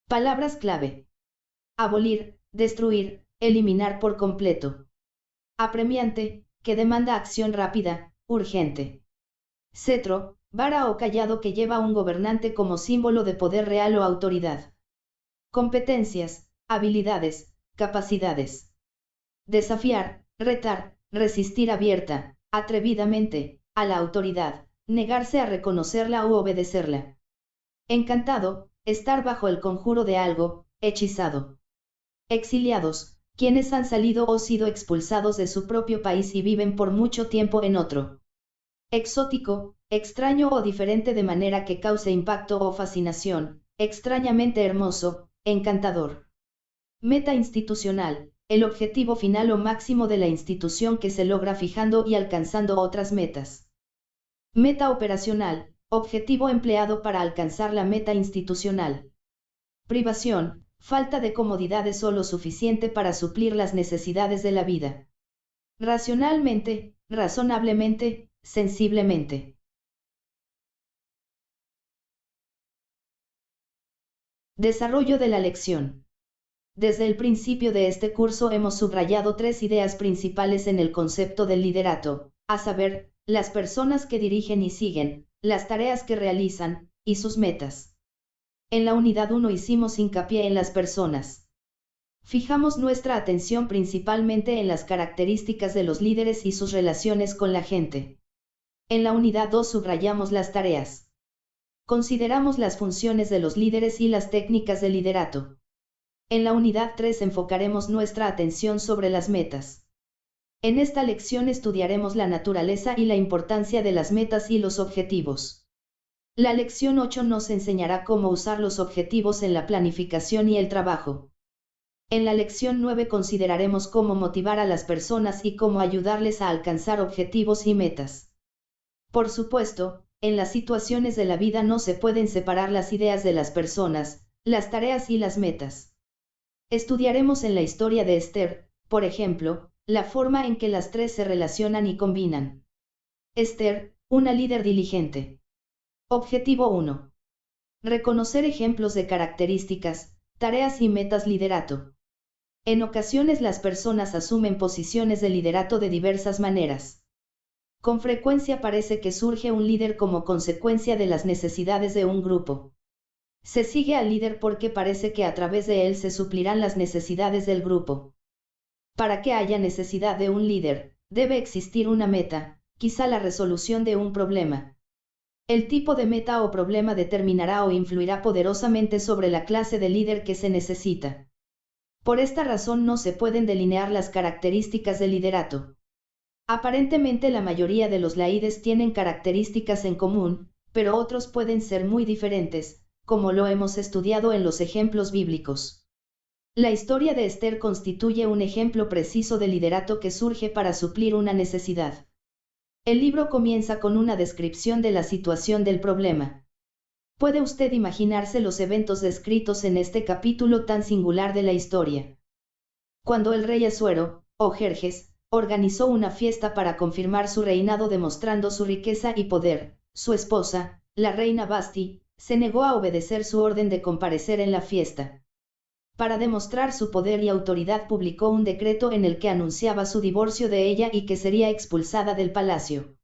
S2: Palabras clave: abolir, destruir, eliminar por completo. Apremiante, que demanda acción rápida, urgente. Cetro, vara o cayado que lleva un gobernante como símbolo de poder real o autoridad. Competencias, habilidades, capacidades. Desafiar, retar, resistir abierta, atrevidamente, a la autoridad, negarse a reconocerla u obedecerla. Encantado, estar bajo el conjuro de algo, hechizado. Exiliados, quienes han salido o sido expulsados de su propio país y viven por mucho tiempo en otro. Exótico, extraño o diferente de manera que cause impacto o fascinación, extrañamente hermoso, encantador. Meta institucional, el objetivo final o máximo de la institución que se logra fijando y alcanzando otras metas. Meta operacional, objetivo empleado para alcanzar la meta institucional. Privación, falta de comodidades o lo suficiente para suplir las necesidades de la vida. Racionalmente, razonablemente, sensiblemente. Desarrollo de la lección. Desde el principio de este curso hemos subrayado 3 ideas principales en el concepto del liderato, a saber, las personas que dirigen y siguen, las tareas que realizan, y sus metas. En la unidad 1 hicimos hincapié en las personas. Fijamos nuestra atención principalmente en las características de los líderes y sus relaciones con la gente. En la unidad 2 subrayamos las tareas. Consideramos las funciones de los líderes y las técnicas de liderato. En la unidad 3 enfocaremos nuestra atención sobre las metas. En esta lección estudiaremos la naturaleza y la importancia de las metas y los objetivos. La lección 8 nos enseñará cómo usar los objetivos en la planificación y el trabajo. En la lección 9 consideraremos cómo motivar a las personas y cómo ayudarles a alcanzar objetivos y metas. Por supuesto, en las situaciones de la vida no se pueden separar las ideas de las personas, las tareas y las metas. Estudiaremos en la historia de Esther, por ejemplo, la forma en que las 3 se relacionan y combinan. Esther, una líder diligente. Objetivo 1. Reconocer ejemplos de características, tareas y metas liderato. En ocasiones las personas asumen posiciones de liderato de diversas maneras. Con frecuencia parece que surge un líder como consecuencia de las necesidades de un grupo. Se sigue al líder porque parece que a través de él se suplirán las necesidades del grupo. Para que haya necesidad de un líder, debe existir una meta, quizá la resolución de un problema. El tipo de meta o problema determinará o influirá poderosamente sobre la clase de líder que se necesita. Por esta razón no se pueden delinear las características del liderato. Aparentemente la mayoría de los líderes tienen características en común, pero otros pueden ser muy diferentes, como lo hemos estudiado en los ejemplos bíblicos. La historia de Esther constituye un ejemplo preciso de liderato que surge para suplir una necesidad. El libro comienza con una descripción de la situación del problema. ¿Puede usted imaginarse los eventos descritos en este capítulo tan singular de la historia? Cuando el rey Asuero, o Jerjes, organizó una fiesta para confirmar su reinado demostrando su riqueza y poder, su esposa, la reina Vasti, se negó a obedecer su orden de comparecer en la fiesta. Para demostrar su poder y autoridad publicó un decreto en el que anunciaba su divorcio de ella y que sería expulsada del palacio.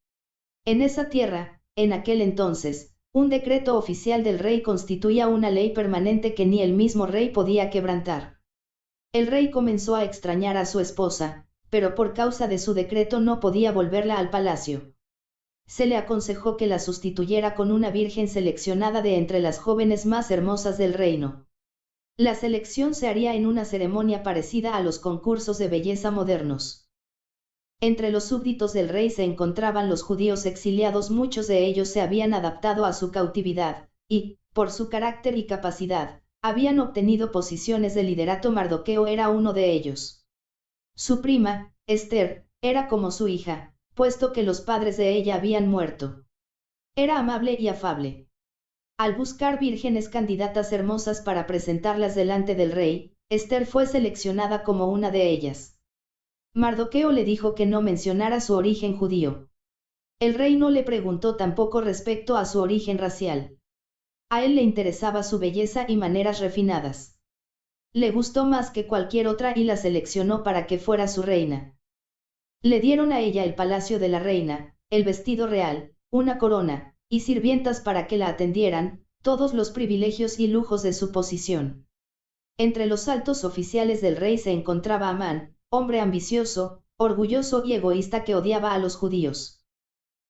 S2: En esa tierra, en aquel entonces, un decreto oficial del rey constituía una ley permanente que ni el mismo rey podía quebrantar. El rey comenzó a extrañar a su esposa, pero por causa de su decreto no podía volverla al palacio. Se le aconsejó que la sustituyera con una virgen seleccionada de entre las jóvenes más hermosas del reino. La selección se haría en una ceremonia parecida a los concursos de belleza modernos. Entre los súbditos del rey se encontraban los judíos exiliados, muchos de ellos se habían adaptado a su cautividad, y, por su carácter y capacidad, habían obtenido posiciones de liderato. Mardoqueo era uno de ellos. Su prima, Esther, era como su hija, puesto que los padres de ella habían muerto. Era amable y afable. Al buscar vírgenes candidatas hermosas para presentarlas delante del rey, Ester fue seleccionada como una de ellas. Mardoqueo le dijo que no mencionara su origen judío. El rey no le preguntó tampoco respecto a su origen racial. A él le interesaba su belleza y maneras refinadas. Le gustó más que cualquier otra y la seleccionó para que fuera su reina. Le dieron a ella el palacio de la reina, el vestido real, una corona, y sirvientas para que la atendieran, todos los privilegios y lujos de su posición. Entre los altos oficiales del rey se encontraba Amán, hombre ambicioso, orgulloso y egoísta que odiaba a los judíos.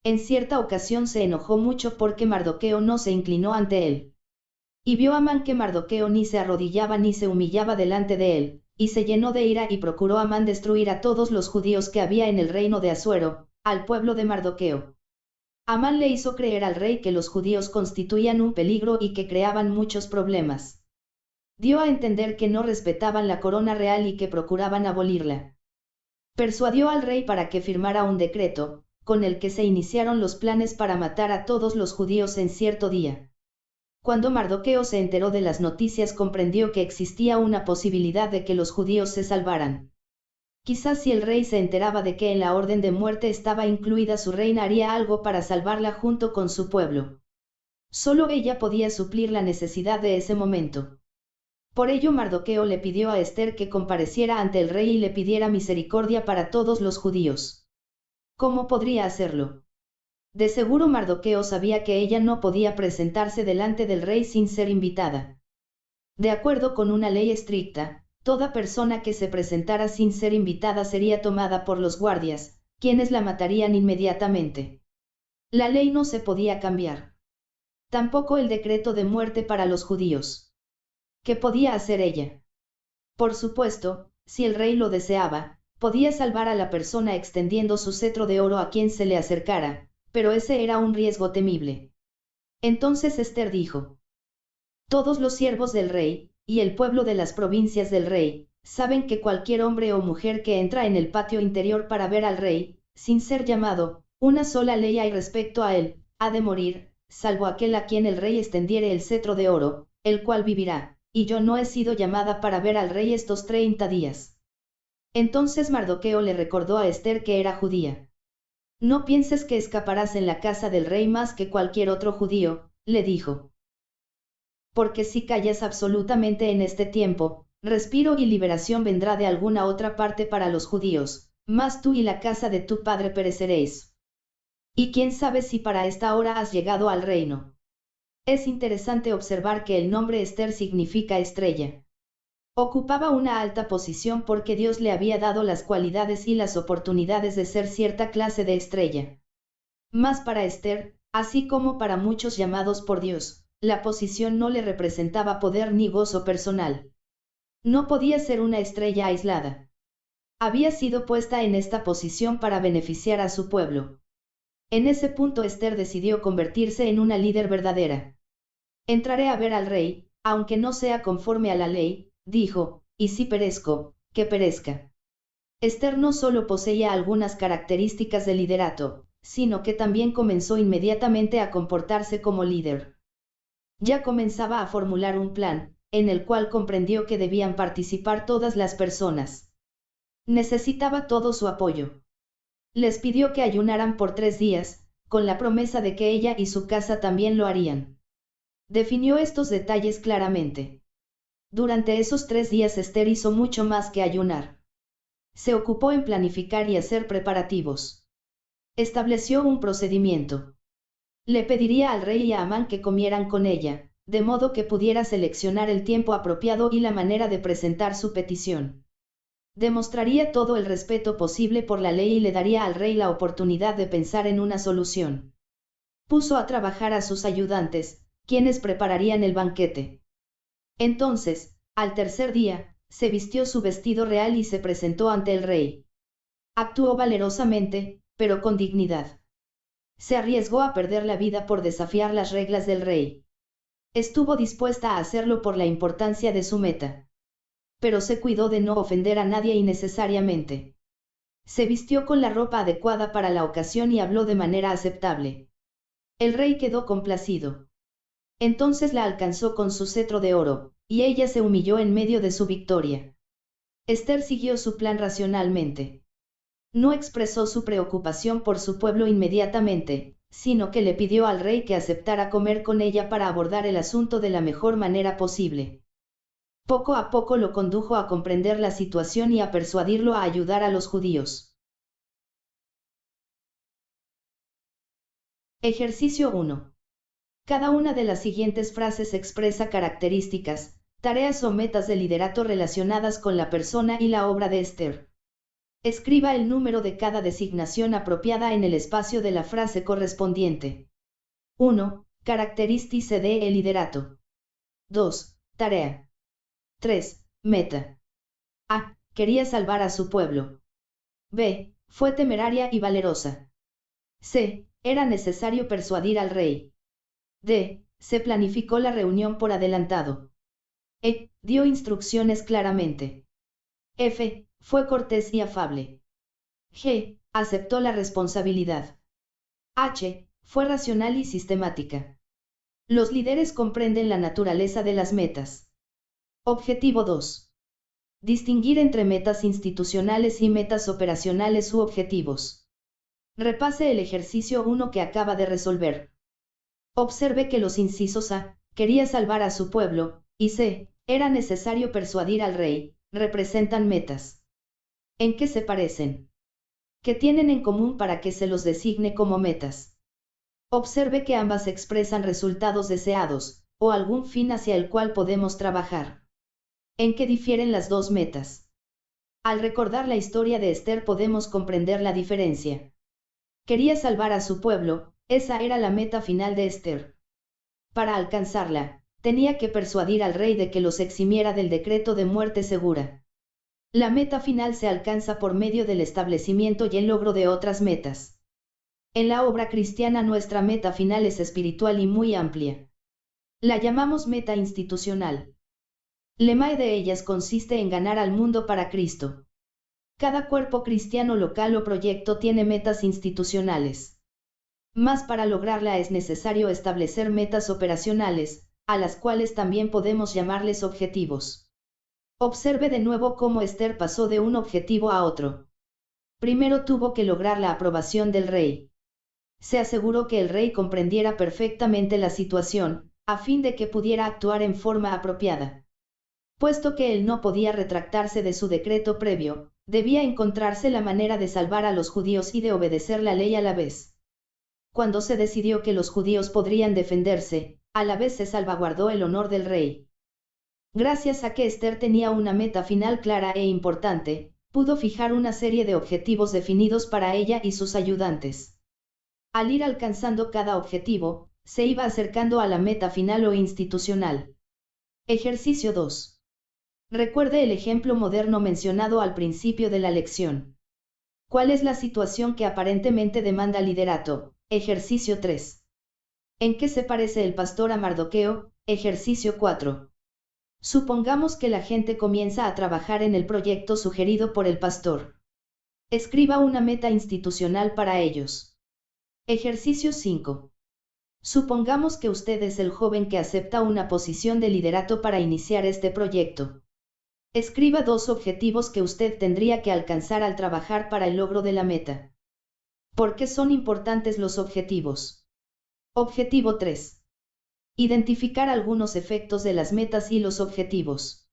S2: En cierta ocasión se enojó mucho porque Mardoqueo no se inclinó ante él. Y vio Amán que Mardoqueo ni se arrodillaba ni se humillaba delante de él, y se llenó de ira y procuró Amán destruir a todos los judíos que había en el reino de Asuero, al pueblo de Mardoqueo. Amán le hizo creer al rey que los judíos constituían un peligro y que creaban muchos problemas. Dio a entender que no respetaban la corona real y que procuraban abolirla. Persuadió al rey para que firmara un decreto, con el que se iniciaron los planes para matar a todos los judíos en cierto día. Cuando Mardoqueo se enteró de las noticias comprendió que existía una posibilidad de que los judíos se salvaran. Quizás si el rey se enteraba de que en la orden de muerte estaba incluida su reina haría algo para salvarla junto con su pueblo. Solo ella podía suplir la necesidad de ese momento. Por ello Mardoqueo le pidió a Ester que compareciera ante el rey y le pidiera misericordia para todos los judíos. ¿Cómo podría hacerlo? De seguro Mardoqueo sabía que ella no podía presentarse delante del rey sin ser invitada. De acuerdo con una ley estricta, toda persona que se presentara sin ser invitada sería tomada por los guardias, quienes la matarían inmediatamente. La ley no se podía cambiar. Tampoco el decreto de muerte para los judíos. ¿Qué podía hacer ella? Por supuesto, si el rey lo deseaba, podía salvar a la persona extendiendo su cetro de oro a quien se le acercara, pero ese era un riesgo temible. Entonces Ester dijo: todos los siervos del rey, y el pueblo de las provincias del rey, saben que cualquier hombre o mujer que entra en el patio interior para ver al rey, sin ser llamado, una sola ley hay respecto a él, ha de morir, salvo aquel a quien el rey extendiere el cetro de oro, el cual vivirá, y yo no he sido llamada para ver al rey estos 30 días. Entonces Mardoqueo le recordó a Ester que era judía. No pienses que escaparás en la casa del rey más que cualquier otro judío, le dijo. Porque si callas absolutamente en este tiempo, respiro y liberación vendrá de alguna otra parte para los judíos, mas tú y la casa de tu padre pereceréis. Y quién sabe si para esta hora has llegado al reino. Es interesante observar que el nombre Ester significa estrella. Ocupaba una alta posición porque Dios le había dado las cualidades y las oportunidades de ser cierta clase de estrella. Mas para Ester, así como para muchos llamados por Dios, la posición no le representaba poder ni gozo personal. No podía ser una estrella aislada. Había sido puesta en esta posición para beneficiar a su pueblo. En ese punto Ester decidió convertirse en una líder verdadera. Entraré a ver al rey, aunque no sea conforme a la ley, dijo, y si perezco, que perezca. Ester no solo poseía algunas características de liderato, sino que también comenzó inmediatamente a comportarse como líder. Ya comenzaba a formular un plan, en el cual comprendió que debían participar todas las personas. Necesitaba todo su apoyo. Les pidió que ayunaran por 3 días, con la promesa de que ella y su casa también lo harían. Definió estos detalles claramente. Durante esos 3 días Ester hizo mucho más que ayunar. Se ocupó en planificar y hacer preparativos. Estableció un procedimiento. Le pediría al rey y a Amán que comieran con ella, de modo que pudiera seleccionar el tiempo apropiado y la manera de presentar su petición. Demostraría todo el respeto posible por la ley y le daría al rey la oportunidad de pensar en una solución. Puso a trabajar a sus ayudantes, quienes prepararían el banquete. Entonces, al tercer día, se vistió su vestido real y se presentó ante el rey. Actuó valerosamente, pero con dignidad. Se arriesgó a perder la vida por desafiar las reglas del rey. Estuvo dispuesta a hacerlo por la importancia de su meta. Pero se cuidó de no ofender a nadie innecesariamente. Se vistió con la ropa adecuada para la ocasión y habló de manera aceptable. El rey quedó complacido. Entonces la alcanzó con su cetro de oro, y ella se humilló en medio de su victoria. Esther siguió su plan racionalmente. No expresó su preocupación por su pueblo inmediatamente, sino que le pidió al rey que aceptara comer con ella para abordar el asunto de la mejor manera posible. Poco a poco lo condujo a comprender la situación y a persuadirlo a ayudar a los judíos. Ejercicio 1. Cada una de las siguientes frases expresa características, tareas o metas de liderato relacionadas con la persona y la obra de Esther. Escriba el número de cada designación apropiada en el espacio de la frase correspondiente. 1. Característica de el liderato. 2. Tarea. 3. Meta. A. Quería salvar a su pueblo. B. Fue temeraria y valerosa. C. Era necesario persuadir al rey. D. Se planificó la reunión por adelantado. E. Dio instrucciones claramente. F. Fue cortés y afable. G. Aceptó la responsabilidad. H. Fue racional y sistemática. Los líderes comprenden la naturaleza de las metas. Objetivo 2. Distinguir entre metas institucionales y metas operacionales u objetivos. Repase el ejercicio 1 que acaba de resolver. Observe que los incisos A, quería salvar a su pueblo, y C, era necesario persuadir al rey, representan metas. ¿En qué se parecen? ¿Qué tienen en común para que se los designe como metas? Observe que ambas expresan resultados deseados, o algún fin hacia el cual podemos trabajar. ¿En qué difieren las dos metas? Al recordar la historia de Esther podemos comprender la diferencia. Quería salvar a su pueblo, esa era la meta final de Esther. Para alcanzarla, tenía que persuadir al rey de que los eximiera del decreto de muerte segura. La meta final se alcanza por medio del establecimiento y el logro de otras metas. En la obra cristiana nuestra meta final es espiritual y muy amplia. La llamamos meta institucional. Lema de ellas consiste en ganar al mundo para Cristo. Cada cuerpo cristiano local o proyecto tiene metas institucionales. Mas para lograrla es necesario establecer metas operacionales, a las cuales también podemos llamarles objetivos. Observe de nuevo cómo Esther pasó de un objetivo a otro. Primero tuvo que lograr la aprobación del rey. Se aseguró que el rey comprendiera perfectamente la situación, a fin de que pudiera actuar en forma apropiada. Puesto que él no podía retractarse de su decreto previo, debía encontrarse la manera de salvar a los judíos y de obedecer la ley a la vez. Cuando se decidió que los judíos podrían defenderse, a la vez se salvaguardó el honor del rey. Gracias a que Esther tenía una meta final clara e importante, pudo fijar una serie de objetivos definidos para ella y sus ayudantes. Al ir alcanzando cada objetivo, se iba acercando a la meta final o institucional. Ejercicio 2. Recuerde el ejemplo moderno mencionado al principio de la lección. ¿Cuál es la situación que aparentemente demanda liderato? Ejercicio 3. ¿En qué se parece el pastor a Mardoqueo? Ejercicio 4. Supongamos que la gente comienza a trabajar en el proyecto sugerido por el pastor. Escriba una meta institucional para ellos. Ejercicio 5. Supongamos que usted es el joven que acepta una posición de liderato para iniciar este proyecto. Escriba dos objetivos que usted tendría que alcanzar al trabajar para el logro de la meta. ¿Por qué son importantes los objetivos? Objetivo 3. Identificar algunos efectos de las metas y los objetivos.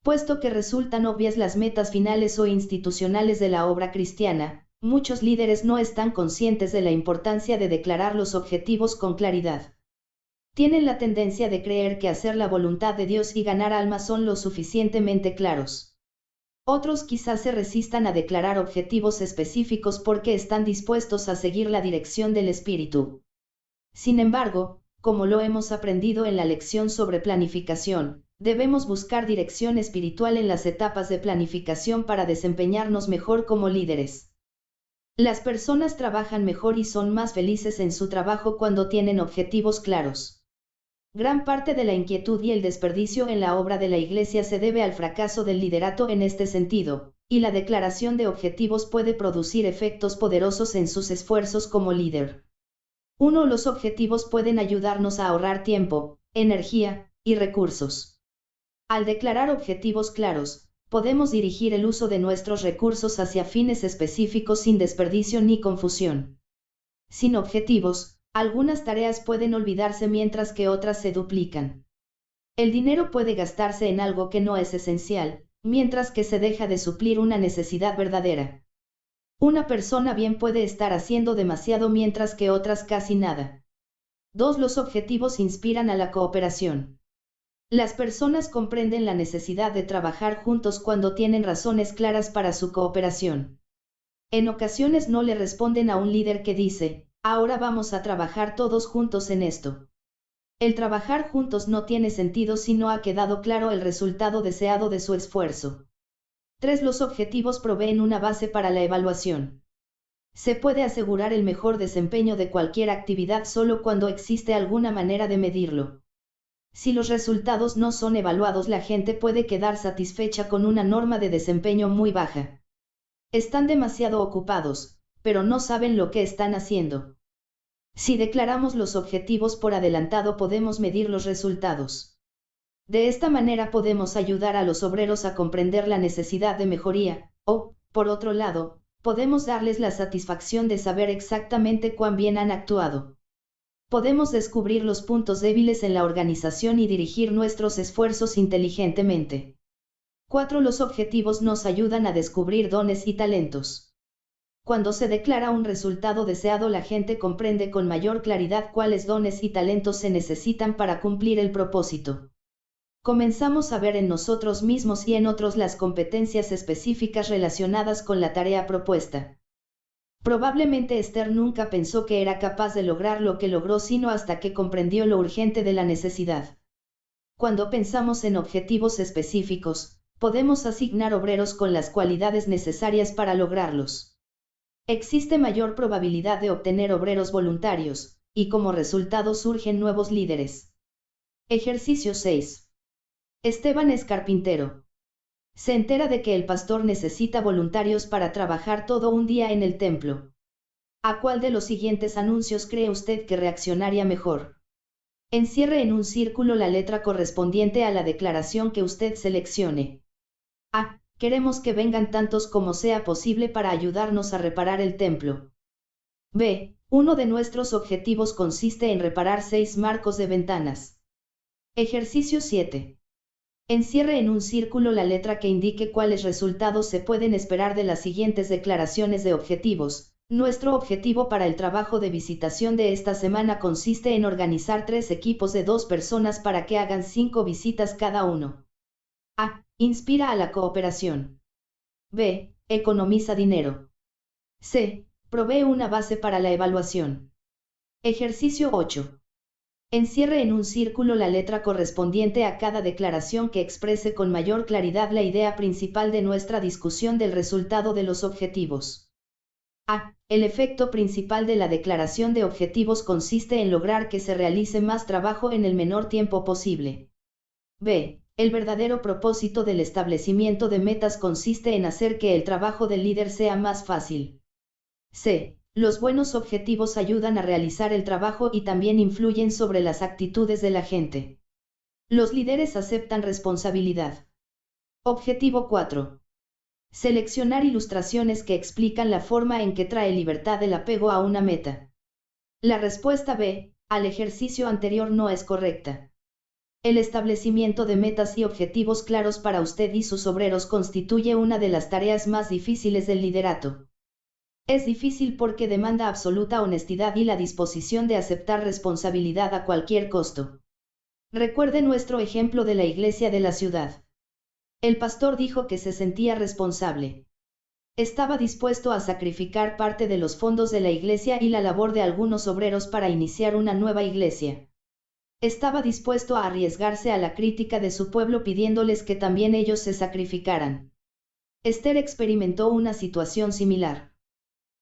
S2: Puesto que resultan obvias las metas finales o institucionales de la obra cristiana, muchos líderes no están conscientes de la importancia de declarar los objetivos con claridad. Tienen la tendencia de creer que hacer la voluntad de Dios y ganar almas son lo suficientemente claros. Otros quizás se resistan a declarar objetivos específicos porque están dispuestos a seguir la dirección del Espíritu. Sin embargo, como lo hemos aprendido en la lección sobre planificación, debemos buscar dirección espiritual en las etapas de planificación para desempeñarnos mejor como líderes. Las personas trabajan mejor y son más felices en su trabajo cuando tienen objetivos claros. Gran parte de la inquietud y el desperdicio en la obra de la Iglesia se debe al fracaso del liderato en este sentido, y la declaración de objetivos puede producir efectos poderosos en sus esfuerzos como líder. 1. Los objetivos pueden ayudarnos a ahorrar tiempo, energía y recursos. Al declarar objetivos claros, podemos dirigir el uso de nuestros recursos hacia fines específicos sin desperdicio ni confusión. Sin objetivos, algunas tareas pueden olvidarse mientras que otras se duplican. El dinero puede gastarse en algo que no es esencial, mientras que se deja de suplir una necesidad verdadera. Una persona bien puede estar haciendo demasiado mientras que otras casi nada. 2. Los objetivos inspiran a la cooperación. Las personas comprenden la necesidad de trabajar juntos cuando tienen razones claras para su cooperación. En ocasiones no le responden a un líder que dice, ahora vamos a trabajar todos juntos en esto. El trabajar juntos no tiene sentido si no ha quedado claro el resultado deseado de su esfuerzo. 3. Los objetivos proveen una base para la evaluación. Se puede asegurar el mejor desempeño de cualquier actividad solo cuando existe alguna manera de medirlo. Si los resultados no son evaluados, la gente puede quedar satisfecha con una norma de desempeño muy baja. Están demasiado ocupados, pero no saben lo que están haciendo. Si declaramos los objetivos por adelantado, podemos medir los resultados. De esta manera podemos ayudar a los obreros a comprender la necesidad de mejoría, o, por otro lado, podemos darles la satisfacción de saber exactamente cuán bien han actuado. Podemos descubrir los puntos débiles en la organización y dirigir nuestros esfuerzos inteligentemente. 4. Los objetivos nos ayudan a descubrir dones y talentos. Cuando se declara un resultado deseado, la gente comprende con mayor claridad cuáles dones y talentos se necesitan para cumplir el propósito. Comenzamos a ver en nosotros mismos y en otros las competencias específicas relacionadas con la tarea propuesta. Probablemente Esther nunca pensó que era capaz de lograr lo que logró sino hasta que comprendió lo urgente de la necesidad. Cuando pensamos en objetivos específicos, podemos asignar obreros con las cualidades necesarias para lograrlos. Existe mayor probabilidad de obtener obreros voluntarios, y como resultado surgen nuevos líderes. Ejercicio 6. Esteban es carpintero. Se entera de que el pastor necesita voluntarios para trabajar todo un día en el templo. ¿A cuál de los siguientes anuncios cree usted que reaccionaría mejor? Encierre en un círculo la letra correspondiente a la declaración que usted seleccione. A. Queremos que vengan tantos como sea posible para ayudarnos a reparar el templo. B. Uno de nuestros objetivos consiste en reparar 6 marcos de ventanas. Ejercicio 7. Encierre en un círculo la letra que indique cuáles resultados se pueden esperar de las siguientes declaraciones de objetivos. Nuestro objetivo para el trabajo de visitación de esta semana consiste en organizar 3 equipos de 2 personas para que hagan 5 visitas cada uno. A. Inspira a la cooperación. B. Economiza dinero. C. Provee una base para la evaluación. Ejercicio 8. Encierre en un círculo la letra correspondiente a cada declaración que exprese con mayor claridad la idea principal de nuestra discusión del resultado de los objetivos. A. El efecto principal de la declaración de objetivos consiste en lograr que se realice más trabajo en el menor tiempo posible. B. El verdadero propósito del establecimiento de metas consiste en hacer que el trabajo del líder sea más fácil. C. Los buenos objetivos ayudan a realizar el trabajo y también influyen sobre las actitudes de la gente. Los líderes aceptan responsabilidad. Objetivo 4. Seleccionar ilustraciones que explican la forma en que trae libertad el apego a una meta. La respuesta B, al ejercicio anterior no es correcta. El establecimiento de metas y objetivos claros para usted y sus obreros constituye una de las tareas más difíciles del liderato. Es difícil porque demanda absoluta honestidad y la disposición de aceptar responsabilidad a cualquier costo. Recuerde nuestro ejemplo de la iglesia de la ciudad. El pastor dijo que se sentía responsable. Estaba dispuesto a sacrificar parte de los fondos de la iglesia y la labor de algunos obreros para iniciar una nueva iglesia. Estaba dispuesto a arriesgarse a la crítica de su pueblo pidiéndoles que también ellos se sacrificaran. Esther experimentó una situación similar.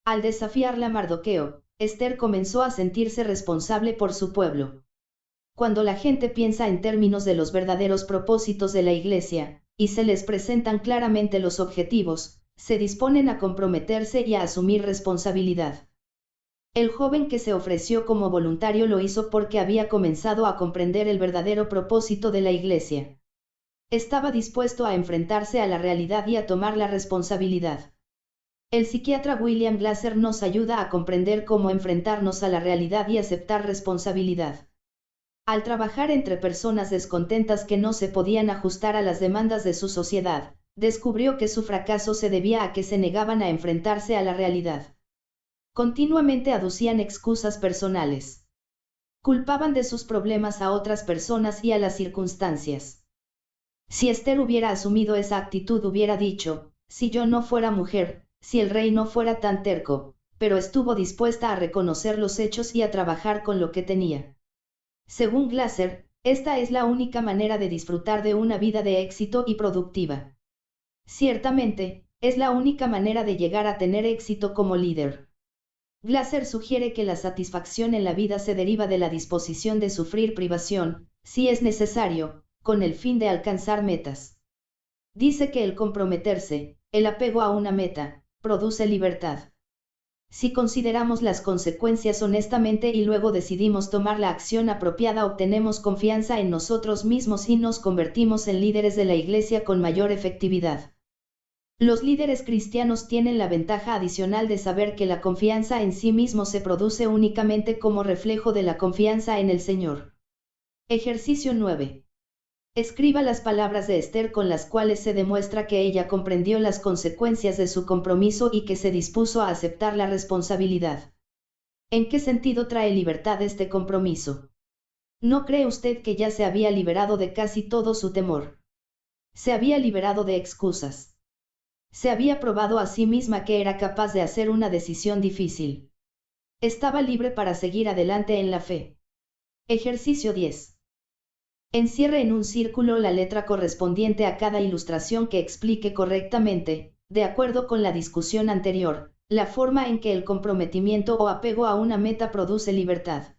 S2: Al desafiarla Mardoqueo, Esther comenzó a sentirse responsable por su pueblo. Cuando la gente piensa en términos de los verdaderos propósitos de la iglesia, y se les presentan claramente los objetivos, se disponen a comprometerse y a asumir responsabilidad. El joven que se ofreció como voluntario lo hizo porque había comenzado a comprender el verdadero propósito de la Iglesia. Estaba dispuesto a enfrentarse a la realidad y a tomar la responsabilidad. El psiquiatra William Glasser nos ayuda a comprender cómo enfrentarnos a la realidad y aceptar responsabilidad. Al trabajar entre personas descontentas que no se podían ajustar a las demandas de su sociedad, descubrió que su fracaso se debía a que se negaban a enfrentarse a la realidad. Continuamente aducían excusas personales. Culpaban de sus problemas a otras personas y a las circunstancias. Si Esther hubiera asumido esa actitud, hubiera dicho: si yo no fuera mujer, si el rey no fuera tan terco, pero estuvo dispuesta a reconocer los hechos y a trabajar con lo que tenía. Según Glasser, esta es la única manera de disfrutar de una vida de éxito y productiva. Ciertamente, es la única manera de llegar a tener éxito como líder. Glasser sugiere que la satisfacción en la vida se deriva de la disposición de sufrir privación, si es necesario, con el fin de alcanzar metas. Dice que el comprometerse, el apego a una meta, produce libertad. Si consideramos las consecuencias honestamente y luego decidimos tomar la acción apropiada, obtenemos confianza en nosotros mismos y nos convertimos en líderes de la Iglesia con mayor efectividad. Los líderes cristianos tienen la ventaja adicional de saber que la confianza en sí mismo se produce únicamente como reflejo de la confianza en el Señor. Ejercicio 9. Escriba las palabras de Esther con las cuales se demuestra que ella comprendió las consecuencias de su compromiso y que se dispuso a aceptar la responsabilidad. ¿En qué sentido trae libertad este compromiso? ¿No cree usted que ya se había liberado de casi todo su temor? Se había liberado de excusas. Se había probado a sí misma que era capaz de hacer una decisión difícil. Estaba libre para seguir adelante en la fe. Ejercicio 10. Encierre en un círculo la letra correspondiente a cada ilustración que explique correctamente, de acuerdo con la discusión anterior, la forma en que el comprometimiento o apego a una meta produce libertad.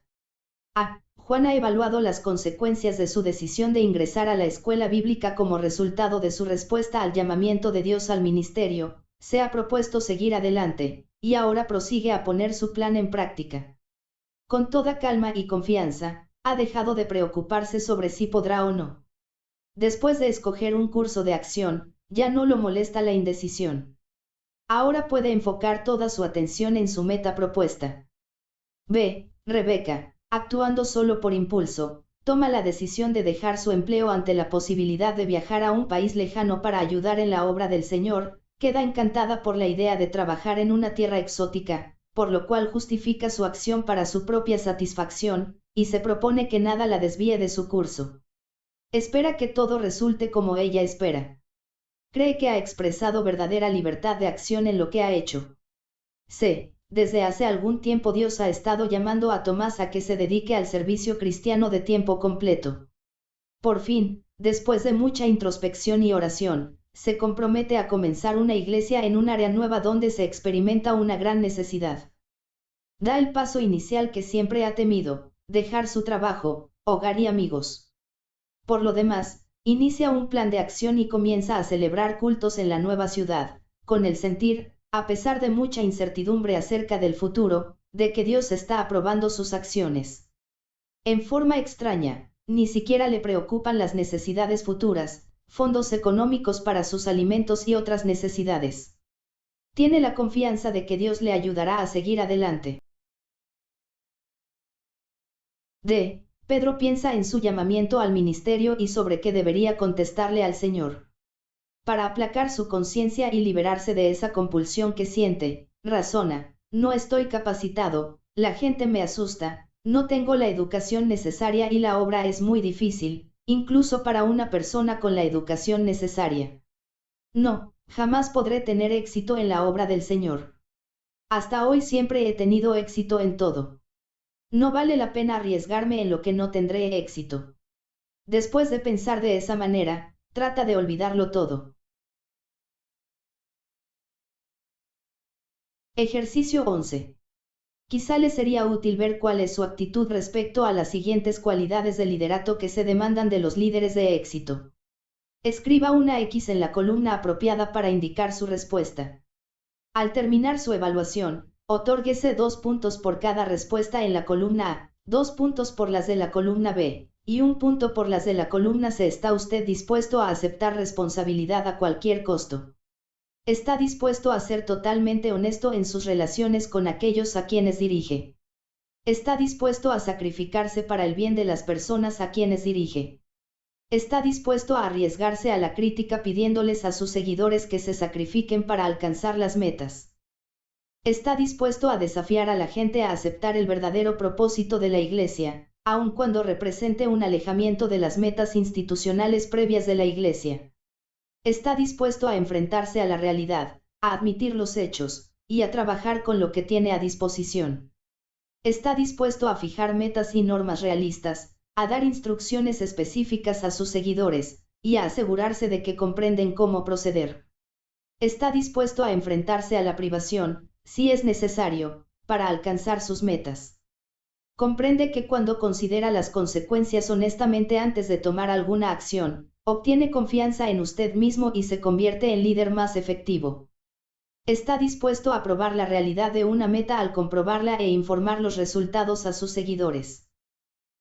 S2: A. Juan ha evaluado las consecuencias de su decisión de ingresar a la escuela bíblica como resultado de su respuesta al llamamiento de Dios al ministerio, se ha propuesto seguir adelante, y ahora prosigue a poner su plan en práctica. Con toda calma y confianza, ha dejado de preocuparse sobre si podrá o no. Después de escoger un curso de acción, ya no lo molesta la indecisión. Ahora puede enfocar toda su atención en su meta propuesta. B. Rebeca, actuando solo por impulso, toma la decisión de dejar su empleo ante la posibilidad de viajar a un país lejano para ayudar en la obra del Señor, queda encantada por la idea de trabajar en una tierra exótica, por lo cual justifica su acción para su propia satisfacción, y se propone que nada la desvíe de su curso. Espera que todo resulte como ella espera. Cree que ha expresado verdadera libertad de acción en lo que ha hecho. C. Desde hace algún tiempo Dios ha estado llamando a Tomás a que se dedique al servicio cristiano de tiempo completo. Por fin, después de mucha introspección y oración, se compromete a comenzar una iglesia en un área nueva donde se experimenta una gran necesidad. Da el paso inicial que siempre ha temido, dejar su trabajo, hogar y amigos. Por lo demás, inicia un plan de acción y comienza a celebrar cultos en la nueva ciudad, con el sentir, a pesar de mucha incertidumbre acerca del futuro, de que Dios está aprobando sus acciones. En forma extraña, ni siquiera le preocupan las necesidades futuras, fondos económicos para sus alimentos y otras necesidades. Tiene la confianza de que Dios le ayudará a seguir adelante. D. Pedro piensa en su llamamiento al ministerio y sobre qué debería contestarle al Señor. Para aplacar su conciencia y liberarse de esa compulsión que siente, razona: no estoy capacitado, la gente me asusta, no tengo la educación necesaria y la obra es muy difícil, incluso para una persona con la educación necesaria. No, jamás podré tener éxito en la obra del Señor. Hasta hoy siempre he tenido éxito en todo. No vale la pena arriesgarme en lo que no tendré éxito. Después de pensar de esa manera, trata de olvidarlo todo. Ejercicio 11. Quizá le sería útil ver cuál es su actitud respecto a las siguientes cualidades de liderato que se demandan de los líderes de éxito. Escriba una X en la columna apropiada para indicar su respuesta. Al terminar su evaluación, Otórguese 2 puntos por cada respuesta en la columna A, 2 puntos por las de la columna B, y 1 punto por las de la columna C. ¿Está usted dispuesto a aceptar responsabilidad a cualquier costo? ¿Está dispuesto a ser totalmente honesto en sus relaciones con aquellos a quienes dirige? ¿Está dispuesto a sacrificarse para el bien de las personas a quienes dirige? ¿Está dispuesto a arriesgarse a la crítica pidiéndoles a sus seguidores que se sacrifiquen para alcanzar las metas? ¿Está dispuesto a desafiar a la gente a aceptar el verdadero propósito de la Iglesia, aun cuando represente un alejamiento de las metas institucionales previas de la Iglesia? ¿Está dispuesto a enfrentarse a la realidad, a admitir los hechos, y a trabajar con lo que tiene a disposición? ¿Está dispuesto a fijar metas y normas realistas, a dar instrucciones específicas a sus seguidores, y a asegurarse de que comprenden cómo proceder? ¿Está dispuesto a enfrentarse a la privación, si es necesario, para alcanzar sus metas? Comprende que cuando considera las consecuencias honestamente antes de tomar alguna acción, obtiene confianza en usted mismo y se convierte en líder más efectivo. Está dispuesto a probar la realidad de una meta al comprobarla e informar los resultados a sus seguidores.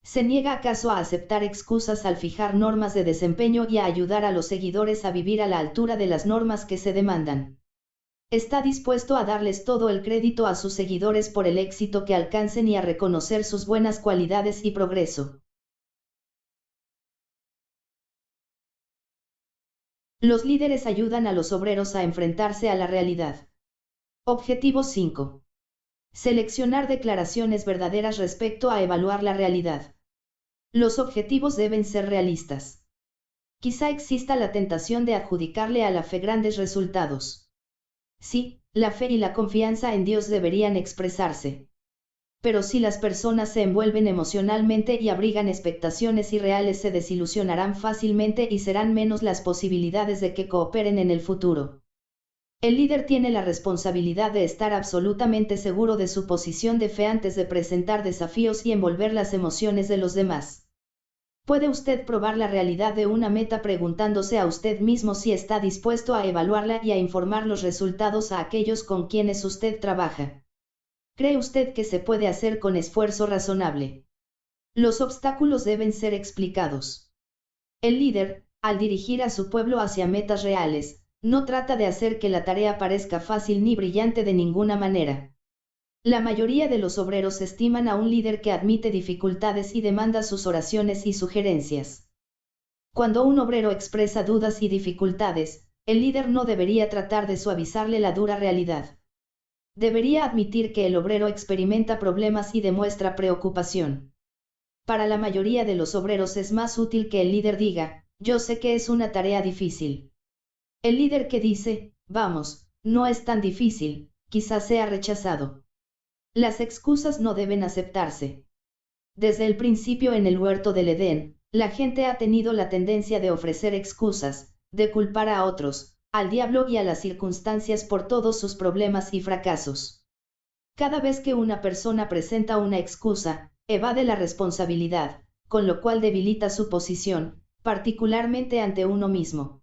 S2: ¿Se niega acaso a aceptar excusas al fijar normas de desempeño y a ayudar a los seguidores a vivir a la altura de las normas que se demandan? ¿Está dispuesto a darles todo el crédito a sus seguidores por el éxito que alcancen y a reconocer sus buenas cualidades y progreso? Los líderes ayudan a los obreros a enfrentarse a la realidad. Objetivo 5. Seleccionar declaraciones verdaderas respecto a evaluar la realidad. Los objetivos deben ser realistas. Quizá exista la tentación de adjudicarle a la fe grandes resultados. Sí, la fe y la confianza en Dios deberían expresarse. Pero si las personas se envuelven emocionalmente y abrigan expectaciones irreales, se desilusionarán fácilmente y serán menos las posibilidades de que cooperen en el futuro. El líder tiene la responsabilidad de estar absolutamente seguro de su posición de fe antes de presentar desafíos y envolver las emociones de los demás. ¿Puede usted probar la realidad de una meta preguntándose a usted mismo si está dispuesto a evaluarla y a informar los resultados a aquellos con quienes usted trabaja? ¿Cree usted que se puede hacer con esfuerzo razonable? Los obstáculos deben ser explicados. El líder, al dirigir a su pueblo hacia metas reales, no trata de hacer que la tarea parezca fácil ni brillante de ninguna manera. La mayoría de los obreros estiman a un líder que admite dificultades y demanda sus oraciones y sugerencias. Cuando un obrero expresa dudas y dificultades, el líder no debería tratar de suavizarle la dura realidad. Debería admitir que el obrero experimenta problemas y demuestra preocupación. Para la mayoría de los obreros es más útil que el líder diga, yo sé que es una tarea difícil. El líder que dice, vamos, no es tan difícil, quizás sea rechazado. Las excusas no deben aceptarse. Desde el principio en el huerto del Edén, la gente ha tenido la tendencia de ofrecer excusas, de culpar a otros, al diablo y a las circunstancias por todos sus problemas y fracasos. Cada vez que una persona presenta una excusa, evade la responsabilidad, con lo cual debilita su posición, particularmente ante uno mismo.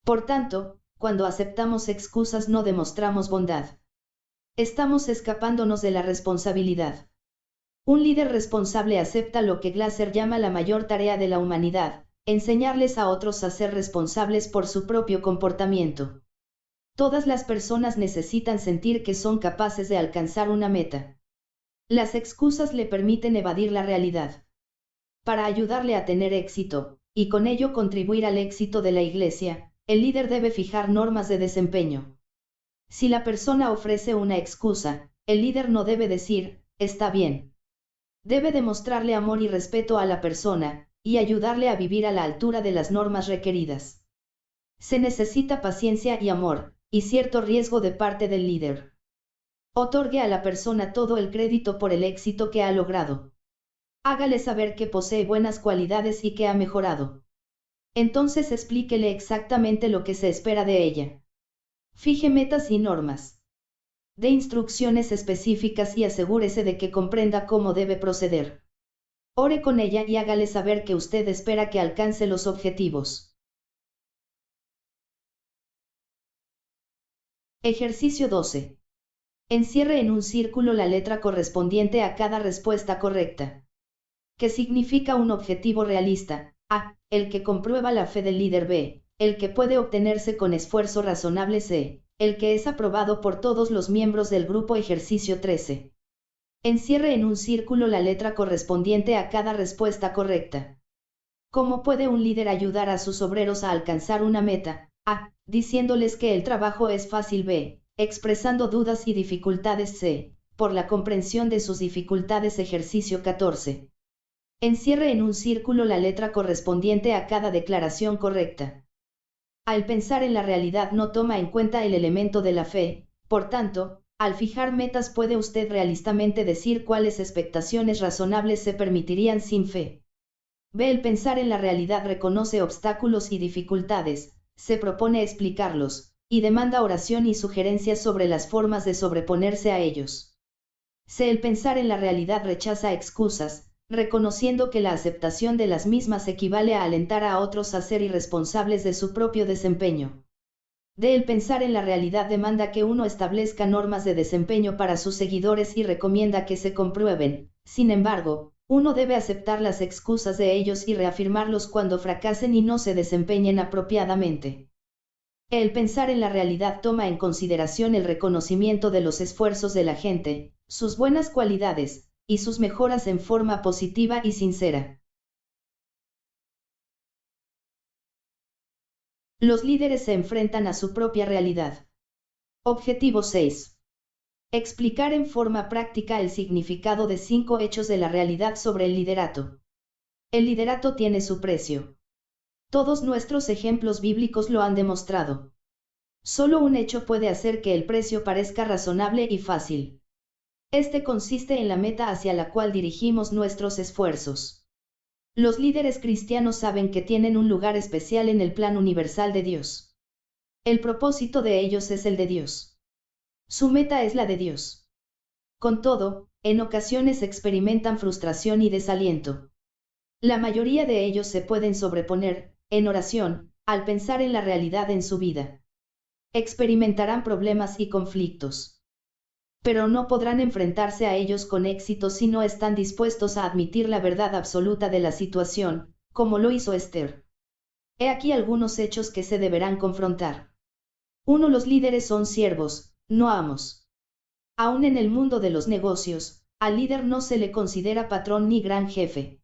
S2: Por tanto, cuando aceptamos excusas no demostramos bondad. Estamos escapándonos de la responsabilidad. Un líder responsable acepta lo que Glasser llama la mayor tarea de la humanidad, enseñarles a otros a ser responsables por su propio comportamiento. Todas las personas necesitan sentir que son capaces de alcanzar una meta. Las excusas le permiten evadir la realidad. Para ayudarle a tener éxito, y con ello contribuir al éxito de la Iglesia, el líder debe fijar normas de desempeño. Si la persona ofrece una excusa, el líder no debe decir, está bien. Debe demostrarle amor y respeto a la persona, y ayudarle a vivir a la altura de las normas requeridas. Se necesita paciencia y amor, y cierto riesgo de parte del líder. Otorgue a la persona todo el crédito por el éxito que ha logrado. Hágale saber que posee buenas cualidades y que ha mejorado. Entonces explíquele exactamente lo que se espera de ella. Fije metas y normas. Dé instrucciones específicas y asegúrese de que comprenda cómo debe proceder. Ore con ella y hágale saber que usted espera que alcance los objetivos. Ejercicio 12. Encierre en un círculo la letra correspondiente a cada respuesta correcta. ¿Qué significa un objetivo realista? A. El que comprueba la fe del líder. B. El que puede obtenerse con esfuerzo razonable. C. El que es aprobado por todos los miembros del grupo. Ejercicio 13. Encierre en un círculo la letra correspondiente a cada respuesta correcta. ¿Cómo puede un líder ayudar a sus obreros a alcanzar una meta? A. Diciéndoles que el trabajo es fácil. B. Expresando dudas y dificultades. C. Por la comprensión de sus dificultades. Ejercicio 14. Encierre en un círculo la letra correspondiente a cada declaración correcta. Al pensar en la realidad no toma en cuenta el elemento de la fe, por tanto, al fijar metas puede usted realistamente decir cuáles expectaciones razonables se permitirían sin fe. B. El pensar en la realidad reconoce obstáculos y dificultades, se propone explicarlos, y demanda oración y sugerencias sobre las formas de sobreponerse a ellos. C. El pensar en la realidad rechaza excusas, reconociendo que la aceptación de las mismas equivale a alentar a otros a ser irresponsables de su propio desempeño. D. El pensar en la realidad demanda que uno establezca normas de desempeño para sus seguidores y recomienda que se comprueben. Sin embargo, uno debe aceptar las excusas de ellos y reafirmarlos cuando fracasen y no se desempeñen apropiadamente. El pensar en la realidad toma en consideración el reconocimiento de los esfuerzos de la gente, sus buenas cualidades, y sus mejoras en forma positiva y sincera. Los líderes se enfrentan a su propia realidad. Objetivo 6. Explicar en forma práctica el significado de 5 hechos de la realidad sobre el liderato. El liderato tiene su precio. Todos nuestros ejemplos bíblicos lo han demostrado. Solo un hecho puede hacer que el precio parezca razonable y fácil. Este consiste en la meta hacia la cual dirigimos nuestros esfuerzos. Los líderes cristianos saben que tienen un lugar especial en el plan universal de Dios. El propósito de ellos es el de Dios. Su meta es la de Dios. Con todo, en ocasiones experimentan frustración y desaliento. La mayoría de ellos se pueden sobreponer, en oración, al pensar en la realidad en su vida. Experimentarán problemas y conflictos. Pero no podrán enfrentarse a ellos con éxito si no están dispuestos a admitir la verdad absoluta de la situación, como lo hizo Esther. He aquí algunos hechos que se deberán confrontar. 1. Los líderes son siervos, no amos. Aún en el mundo de los negocios, al líder no se le considera patrón ni gran jefe.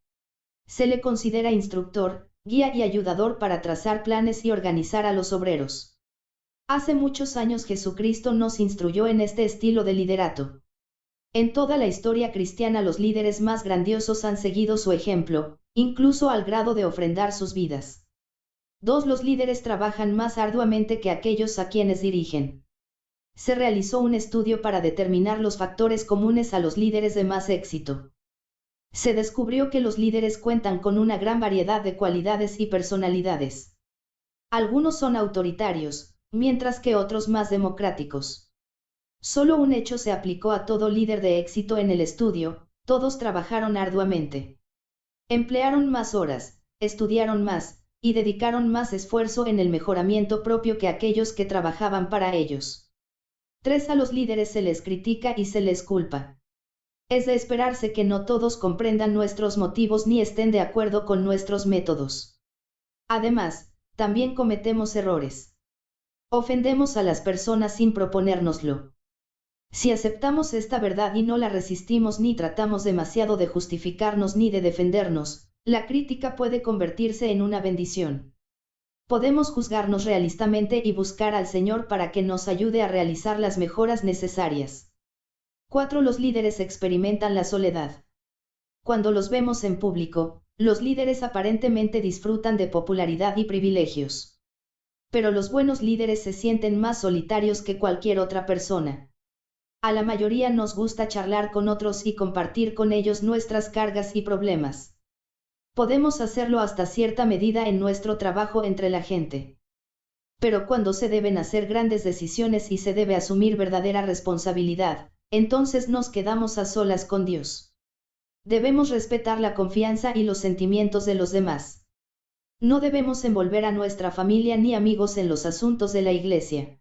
S2: Se le considera instructor, guía y ayudador para trazar planes y organizar a los obreros. Hace muchos años Jesucristo nos instruyó en este estilo de liderato. En toda la historia cristiana los líderes más grandiosos han seguido su ejemplo, incluso al grado de ofrendar sus vidas. 2. Los líderes trabajan más arduamente que aquellos a quienes dirigen. Se realizó un estudio para determinar los factores comunes a los líderes de más éxito. Se descubrió que los líderes cuentan con una gran variedad de cualidades y personalidades. Algunos son autoritarios, mientras que otros más democráticos. Solo un hecho se aplicó a todo líder de éxito en el estudio: todos trabajaron arduamente. Emplearon más horas, estudiaron más, y dedicaron más esfuerzo en el mejoramiento propio que aquellos que trabajaban para ellos. 3. A los líderes se les critica y se les culpa. Es de esperarse que no todos comprendan nuestros motivos ni estén de acuerdo con nuestros métodos. Además, también cometemos errores. Ofendemos a las personas sin proponérnoslo. Si aceptamos esta verdad y no la resistimos ni tratamos demasiado de justificarnos ni de defendernos, la crítica puede convertirse en una bendición. Podemos juzgarnos realistamente y buscar al Señor para que nos ayude a realizar las mejoras necesarias. 4. Los líderes experimentan la soledad. Cuando los vemos en público, los líderes aparentemente disfrutan de popularidad y privilegios. Pero los buenos líderes se sienten más solitarios que cualquier otra persona. A la mayoría nos gusta charlar con otros y compartir con ellos nuestras cargas y problemas. Podemos hacerlo hasta cierta medida en nuestro trabajo entre la gente. Pero cuando se deben hacer grandes decisiones y se debe asumir verdadera responsabilidad, entonces nos quedamos a solas con Dios. Debemos respetar la confianza y los sentimientos de los demás. No debemos envolver a nuestra familia ni amigos en los asuntos de la iglesia.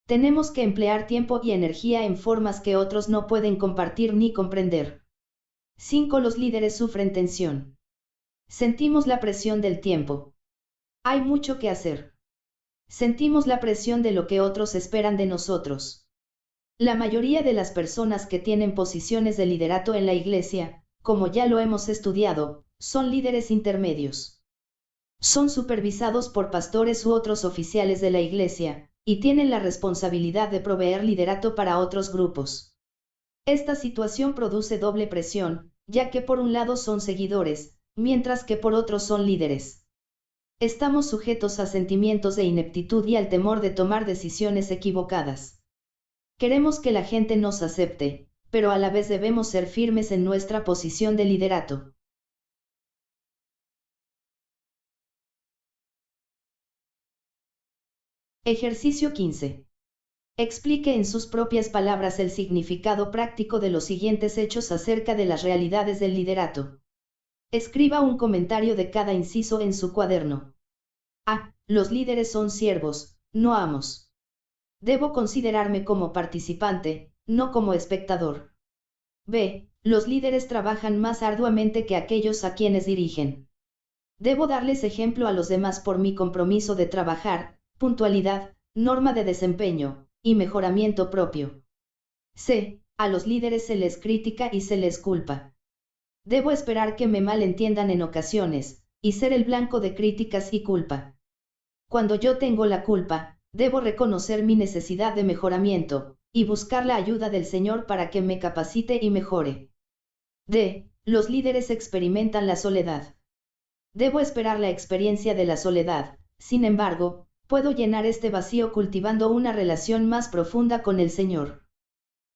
S2: Tenemos que emplear tiempo y energía en formas que otros no pueden compartir ni comprender. 5. Los líderes sufren tensión. Sentimos la presión del tiempo. Hay mucho que hacer. Sentimos la presión de lo que otros esperan de nosotros. La mayoría de las personas que tienen posiciones de liderato en la iglesia, como ya lo hemos estudiado, son líderes intermedios. Son supervisados por pastores u otros oficiales de la iglesia, y tienen la responsabilidad de proveer liderato para otros grupos. Esta situación produce doble presión, ya que por un lado son seguidores, mientras que por otro son líderes. Estamos sujetos a sentimientos de ineptitud y al temor de tomar decisiones equivocadas. Queremos que la gente nos acepte, pero a la vez debemos ser firmes en nuestra posición de liderato. Ejercicio 15. Explique en sus propias palabras el significado práctico de los siguientes hechos acerca de las realidades del liderato. Escriba un comentario de cada inciso en su cuaderno. A. Los líderes son siervos, no amos. Debo considerarme como participante, no como espectador. B. Los líderes trabajan más arduamente que aquellos a quienes dirigen. Debo darles ejemplo a los demás por mi compromiso de trabajar, puntualidad, norma de desempeño, y mejoramiento propio. C. A los líderes se les critica y se les culpa. Debo esperar que me malentiendan en ocasiones, y ser el blanco de críticas y culpa. Cuando yo tengo la culpa, debo reconocer mi necesidad de mejoramiento, y buscar la ayuda del Señor para que me capacite y mejore. D. Los líderes experimentan la soledad. Debo esperar la experiencia de la soledad, sin embargo, puedo llenar este vacío cultivando una relación más profunda con el Señor.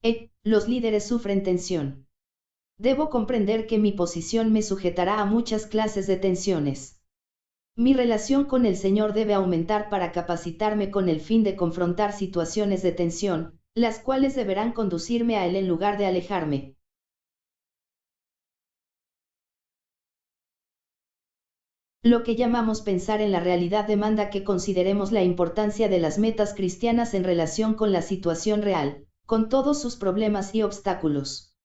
S2: E. Los líderes sufren tensión. Debo comprender que mi posición me sujetará a muchas clases de tensiones. Mi relación con el Señor debe aumentar para capacitarme con el fin de confrontar situaciones de tensión, las cuales deberán conducirme a Él en lugar de alejarme. Lo que llamamos pensar en la realidad demanda que consideremos la importancia de las metas cristianas en relación con la situación real, con todos sus problemas y obstáculos.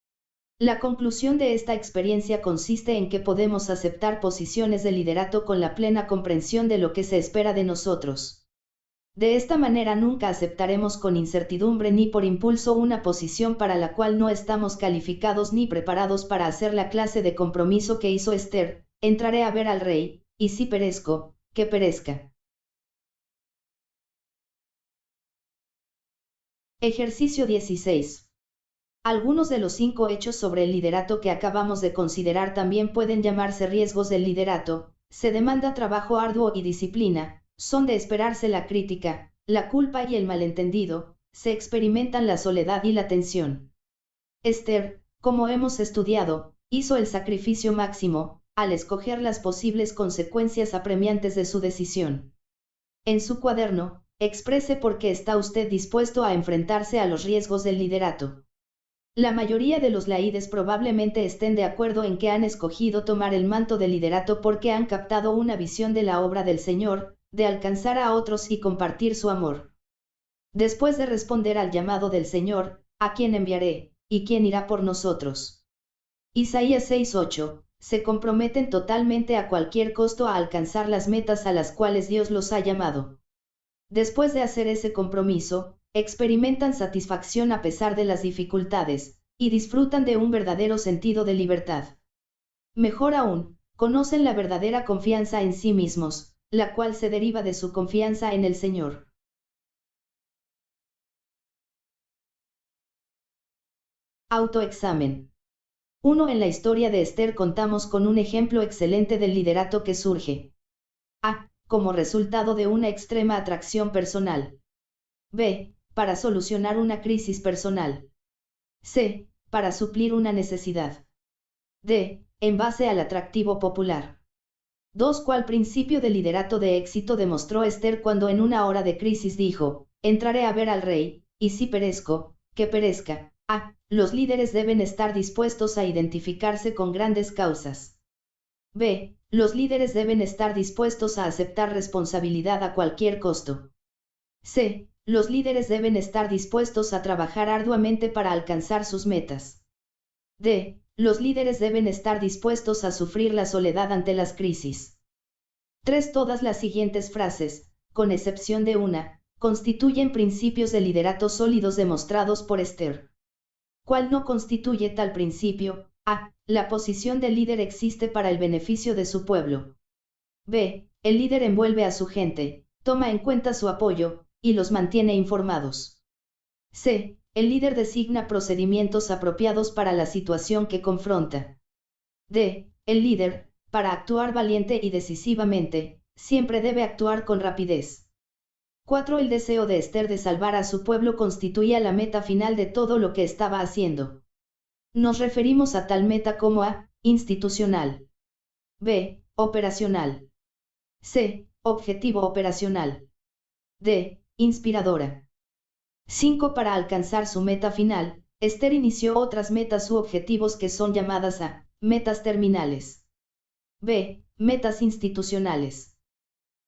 S2: La conclusión de esta experiencia consiste en que podemos aceptar posiciones de liderato con la plena comprensión de lo que se espera de nosotros. De esta manera nunca aceptaremos con incertidumbre ni por impulso una posición para la cual no estamos calificados ni preparados para hacer la clase de compromiso que hizo Esther: entraré a ver al rey, y si perezco, que perezca. Ejercicio 16. Algunos de los 5 hechos sobre el liderato que acabamos de considerar también pueden llamarse riesgos del liderato. Se demanda trabajo arduo y disciplina, son de esperarse la crítica, la culpa y el malentendido, se experimentan la soledad y la tensión. Esther, como hemos estudiado, hizo el sacrificio máximo, al escoger las posibles consecuencias apremiantes de su decisión. En su cuaderno, exprese por qué está usted dispuesto a enfrentarse a los riesgos del liderato. La mayoría de los laídes probablemente estén de acuerdo en que han escogido tomar el manto de liderato porque han captado una visión de la obra del Señor, de alcanzar a otros y compartir su amor. Después de responder al llamado del Señor, ¿a quién enviaré, y quién irá por nosotros? Isaías 6:8. Se comprometen totalmente a cualquier costo a alcanzar las metas a las cuales Dios los ha llamado. Después de hacer ese compromiso, experimentan satisfacción a pesar de las dificultades, y disfrutan de un verdadero sentido de libertad. Mejor aún, conocen la verdadera confianza en sí mismos, la cual se deriva de su confianza en el Señor. Autoexamen. 1. En la historia de Esther contamos con un ejemplo excelente del liderato que surge. A. Como resultado de una extrema atracción personal. B. Para solucionar una crisis personal. C. Para suplir una necesidad. D. En base al atractivo popular. 2. ¿Cuál principio de liderato de éxito demostró Esther cuando en una hora de crisis dijo: entraré a ver al rey, y si perezco, que perezca? A. Los líderes deben estar dispuestos a identificarse con grandes causas. B. Los líderes deben estar dispuestos a aceptar responsabilidad a cualquier costo. C. Los líderes deben estar dispuestos a trabajar arduamente para alcanzar sus metas. D. Los líderes deben estar dispuestos a sufrir la soledad ante las crisis. 3. Todas las siguientes frases, con excepción de una, constituyen principios de liderato sólidos demostrados por Esther. ¿Cuál no constituye tal principio? A. La posición del líder existe para el beneficio de su pueblo. B. El líder envuelve a su gente, toma en cuenta su apoyo, y los mantiene informados. C. El líder designa procedimientos apropiados para la situación que confronta. D. El líder, para actuar valiente y decisivamente, siempre debe actuar con rapidez. 4. El deseo de Esther de salvar a su pueblo constituía la meta final de todo lo que estaba haciendo. Nos referimos a tal meta como A. Institucional. B. Operacional. C. Objetivo operacional. D. Inspiradora. 5. Para alcanzar su meta final, Esther inició otras metas u objetivos que son llamadas A. Metas terminales. B. Metas institucionales.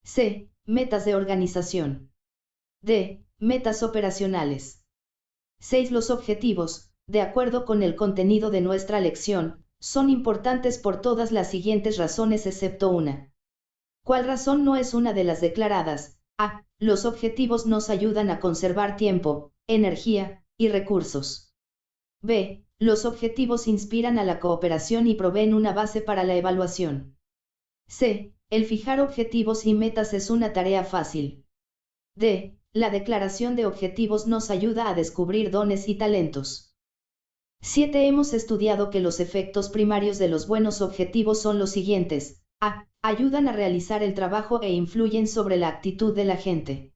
S2: C. Metas de organización. D. Metas operacionales. 6. Los objetivos, de acuerdo con el contenido de nuestra lección, son importantes por todas las siguientes razones excepto una. ¿Cuál razón no es una de las declaradas? A. Los objetivos nos ayudan a conservar tiempo, energía y recursos. B. Los objetivos inspiran a la cooperación y proveen una base para la evaluación. C. El fijar objetivos y metas es una tarea fácil. D. La declaración de objetivos nos ayuda a descubrir dones y talentos. 7. Hemos estudiado que los efectos primarios de los buenos objetivos son los siguientes. A. Ayudan a realizar el trabajo e influyen sobre la actitud de la gente.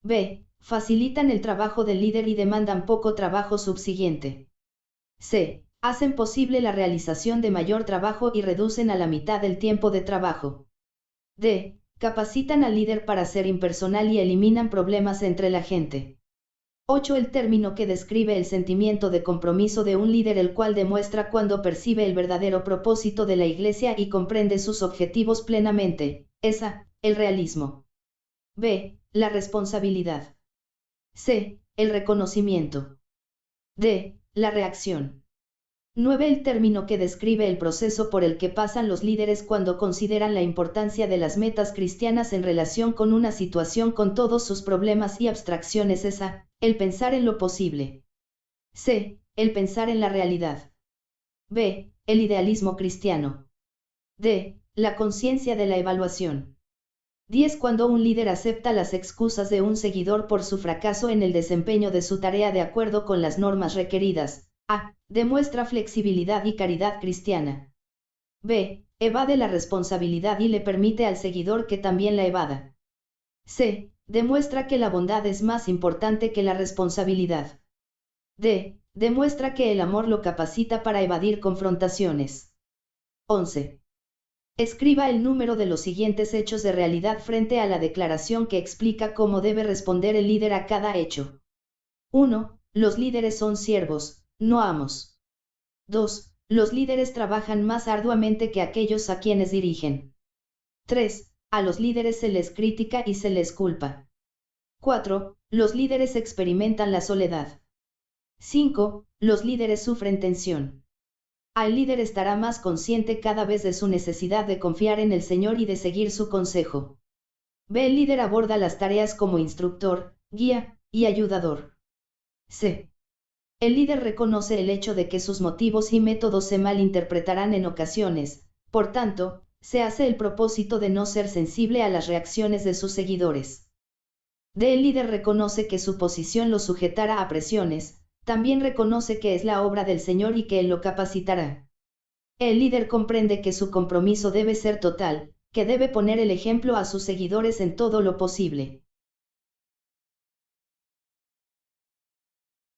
S2: B. Facilitan el trabajo del líder y demandan poco trabajo subsiguiente. C. Hacen posible la realización de mayor trabajo y reducen a la mitad el tiempo de trabajo. D. Capacitan al líder para ser impersonal y eliminan problemas entre la gente. 8. El término que describe el sentimiento de compromiso de un líder el cual demuestra cuando percibe el verdadero propósito de la Iglesia y comprende sus objetivos plenamente, es A. El realismo. B. La responsabilidad. C. El reconocimiento. D. La reacción. 9. El término que describe el proceso por el que pasan los líderes cuando consideran la importancia de las metas cristianas en relación con una situación con todos sus problemas y abstracciones es A. El pensar en lo posible. C. El pensar en la realidad. B. El idealismo cristiano. D. La conciencia de la evaluación. 10. Cuando un líder acepta las excusas de un seguidor por su fracaso en el desempeño de su tarea de acuerdo con las normas requeridas. A. Demuestra flexibilidad y caridad cristiana. B. Evade la responsabilidad y le permite al seguidor que también la evada. C. Demuestra que la bondad es más importante que la responsabilidad. D. Demuestra que el amor lo capacita para evadir confrontaciones. 11. Escriba el número de los siguientes hechos de realidad frente a la declaración que explica cómo debe responder el líder a cada hecho. 1. Los líderes son siervos, no amos. 2. Los líderes trabajan más arduamente que aquellos a quienes dirigen. 3. A los líderes se les critica y se les culpa. 4. Los líderes experimentan la soledad. 5. Los líderes sufren tensión. El líder estará más consciente cada vez de su necesidad de confiar en el Señor y de seguir su consejo. B. El líder aborda las tareas como instructor, guía y ayudador. C. El líder reconoce el hecho de que sus motivos y métodos se malinterpretarán en ocasiones, por tanto, se hace el propósito de no ser sensible a las reacciones de sus seguidores. D. El líder reconoce que su posición lo sujetará a presiones, también reconoce que es la obra del Señor y que Él lo capacitará. El líder comprende que su compromiso debe ser total, que debe poner el ejemplo a sus seguidores en todo lo posible.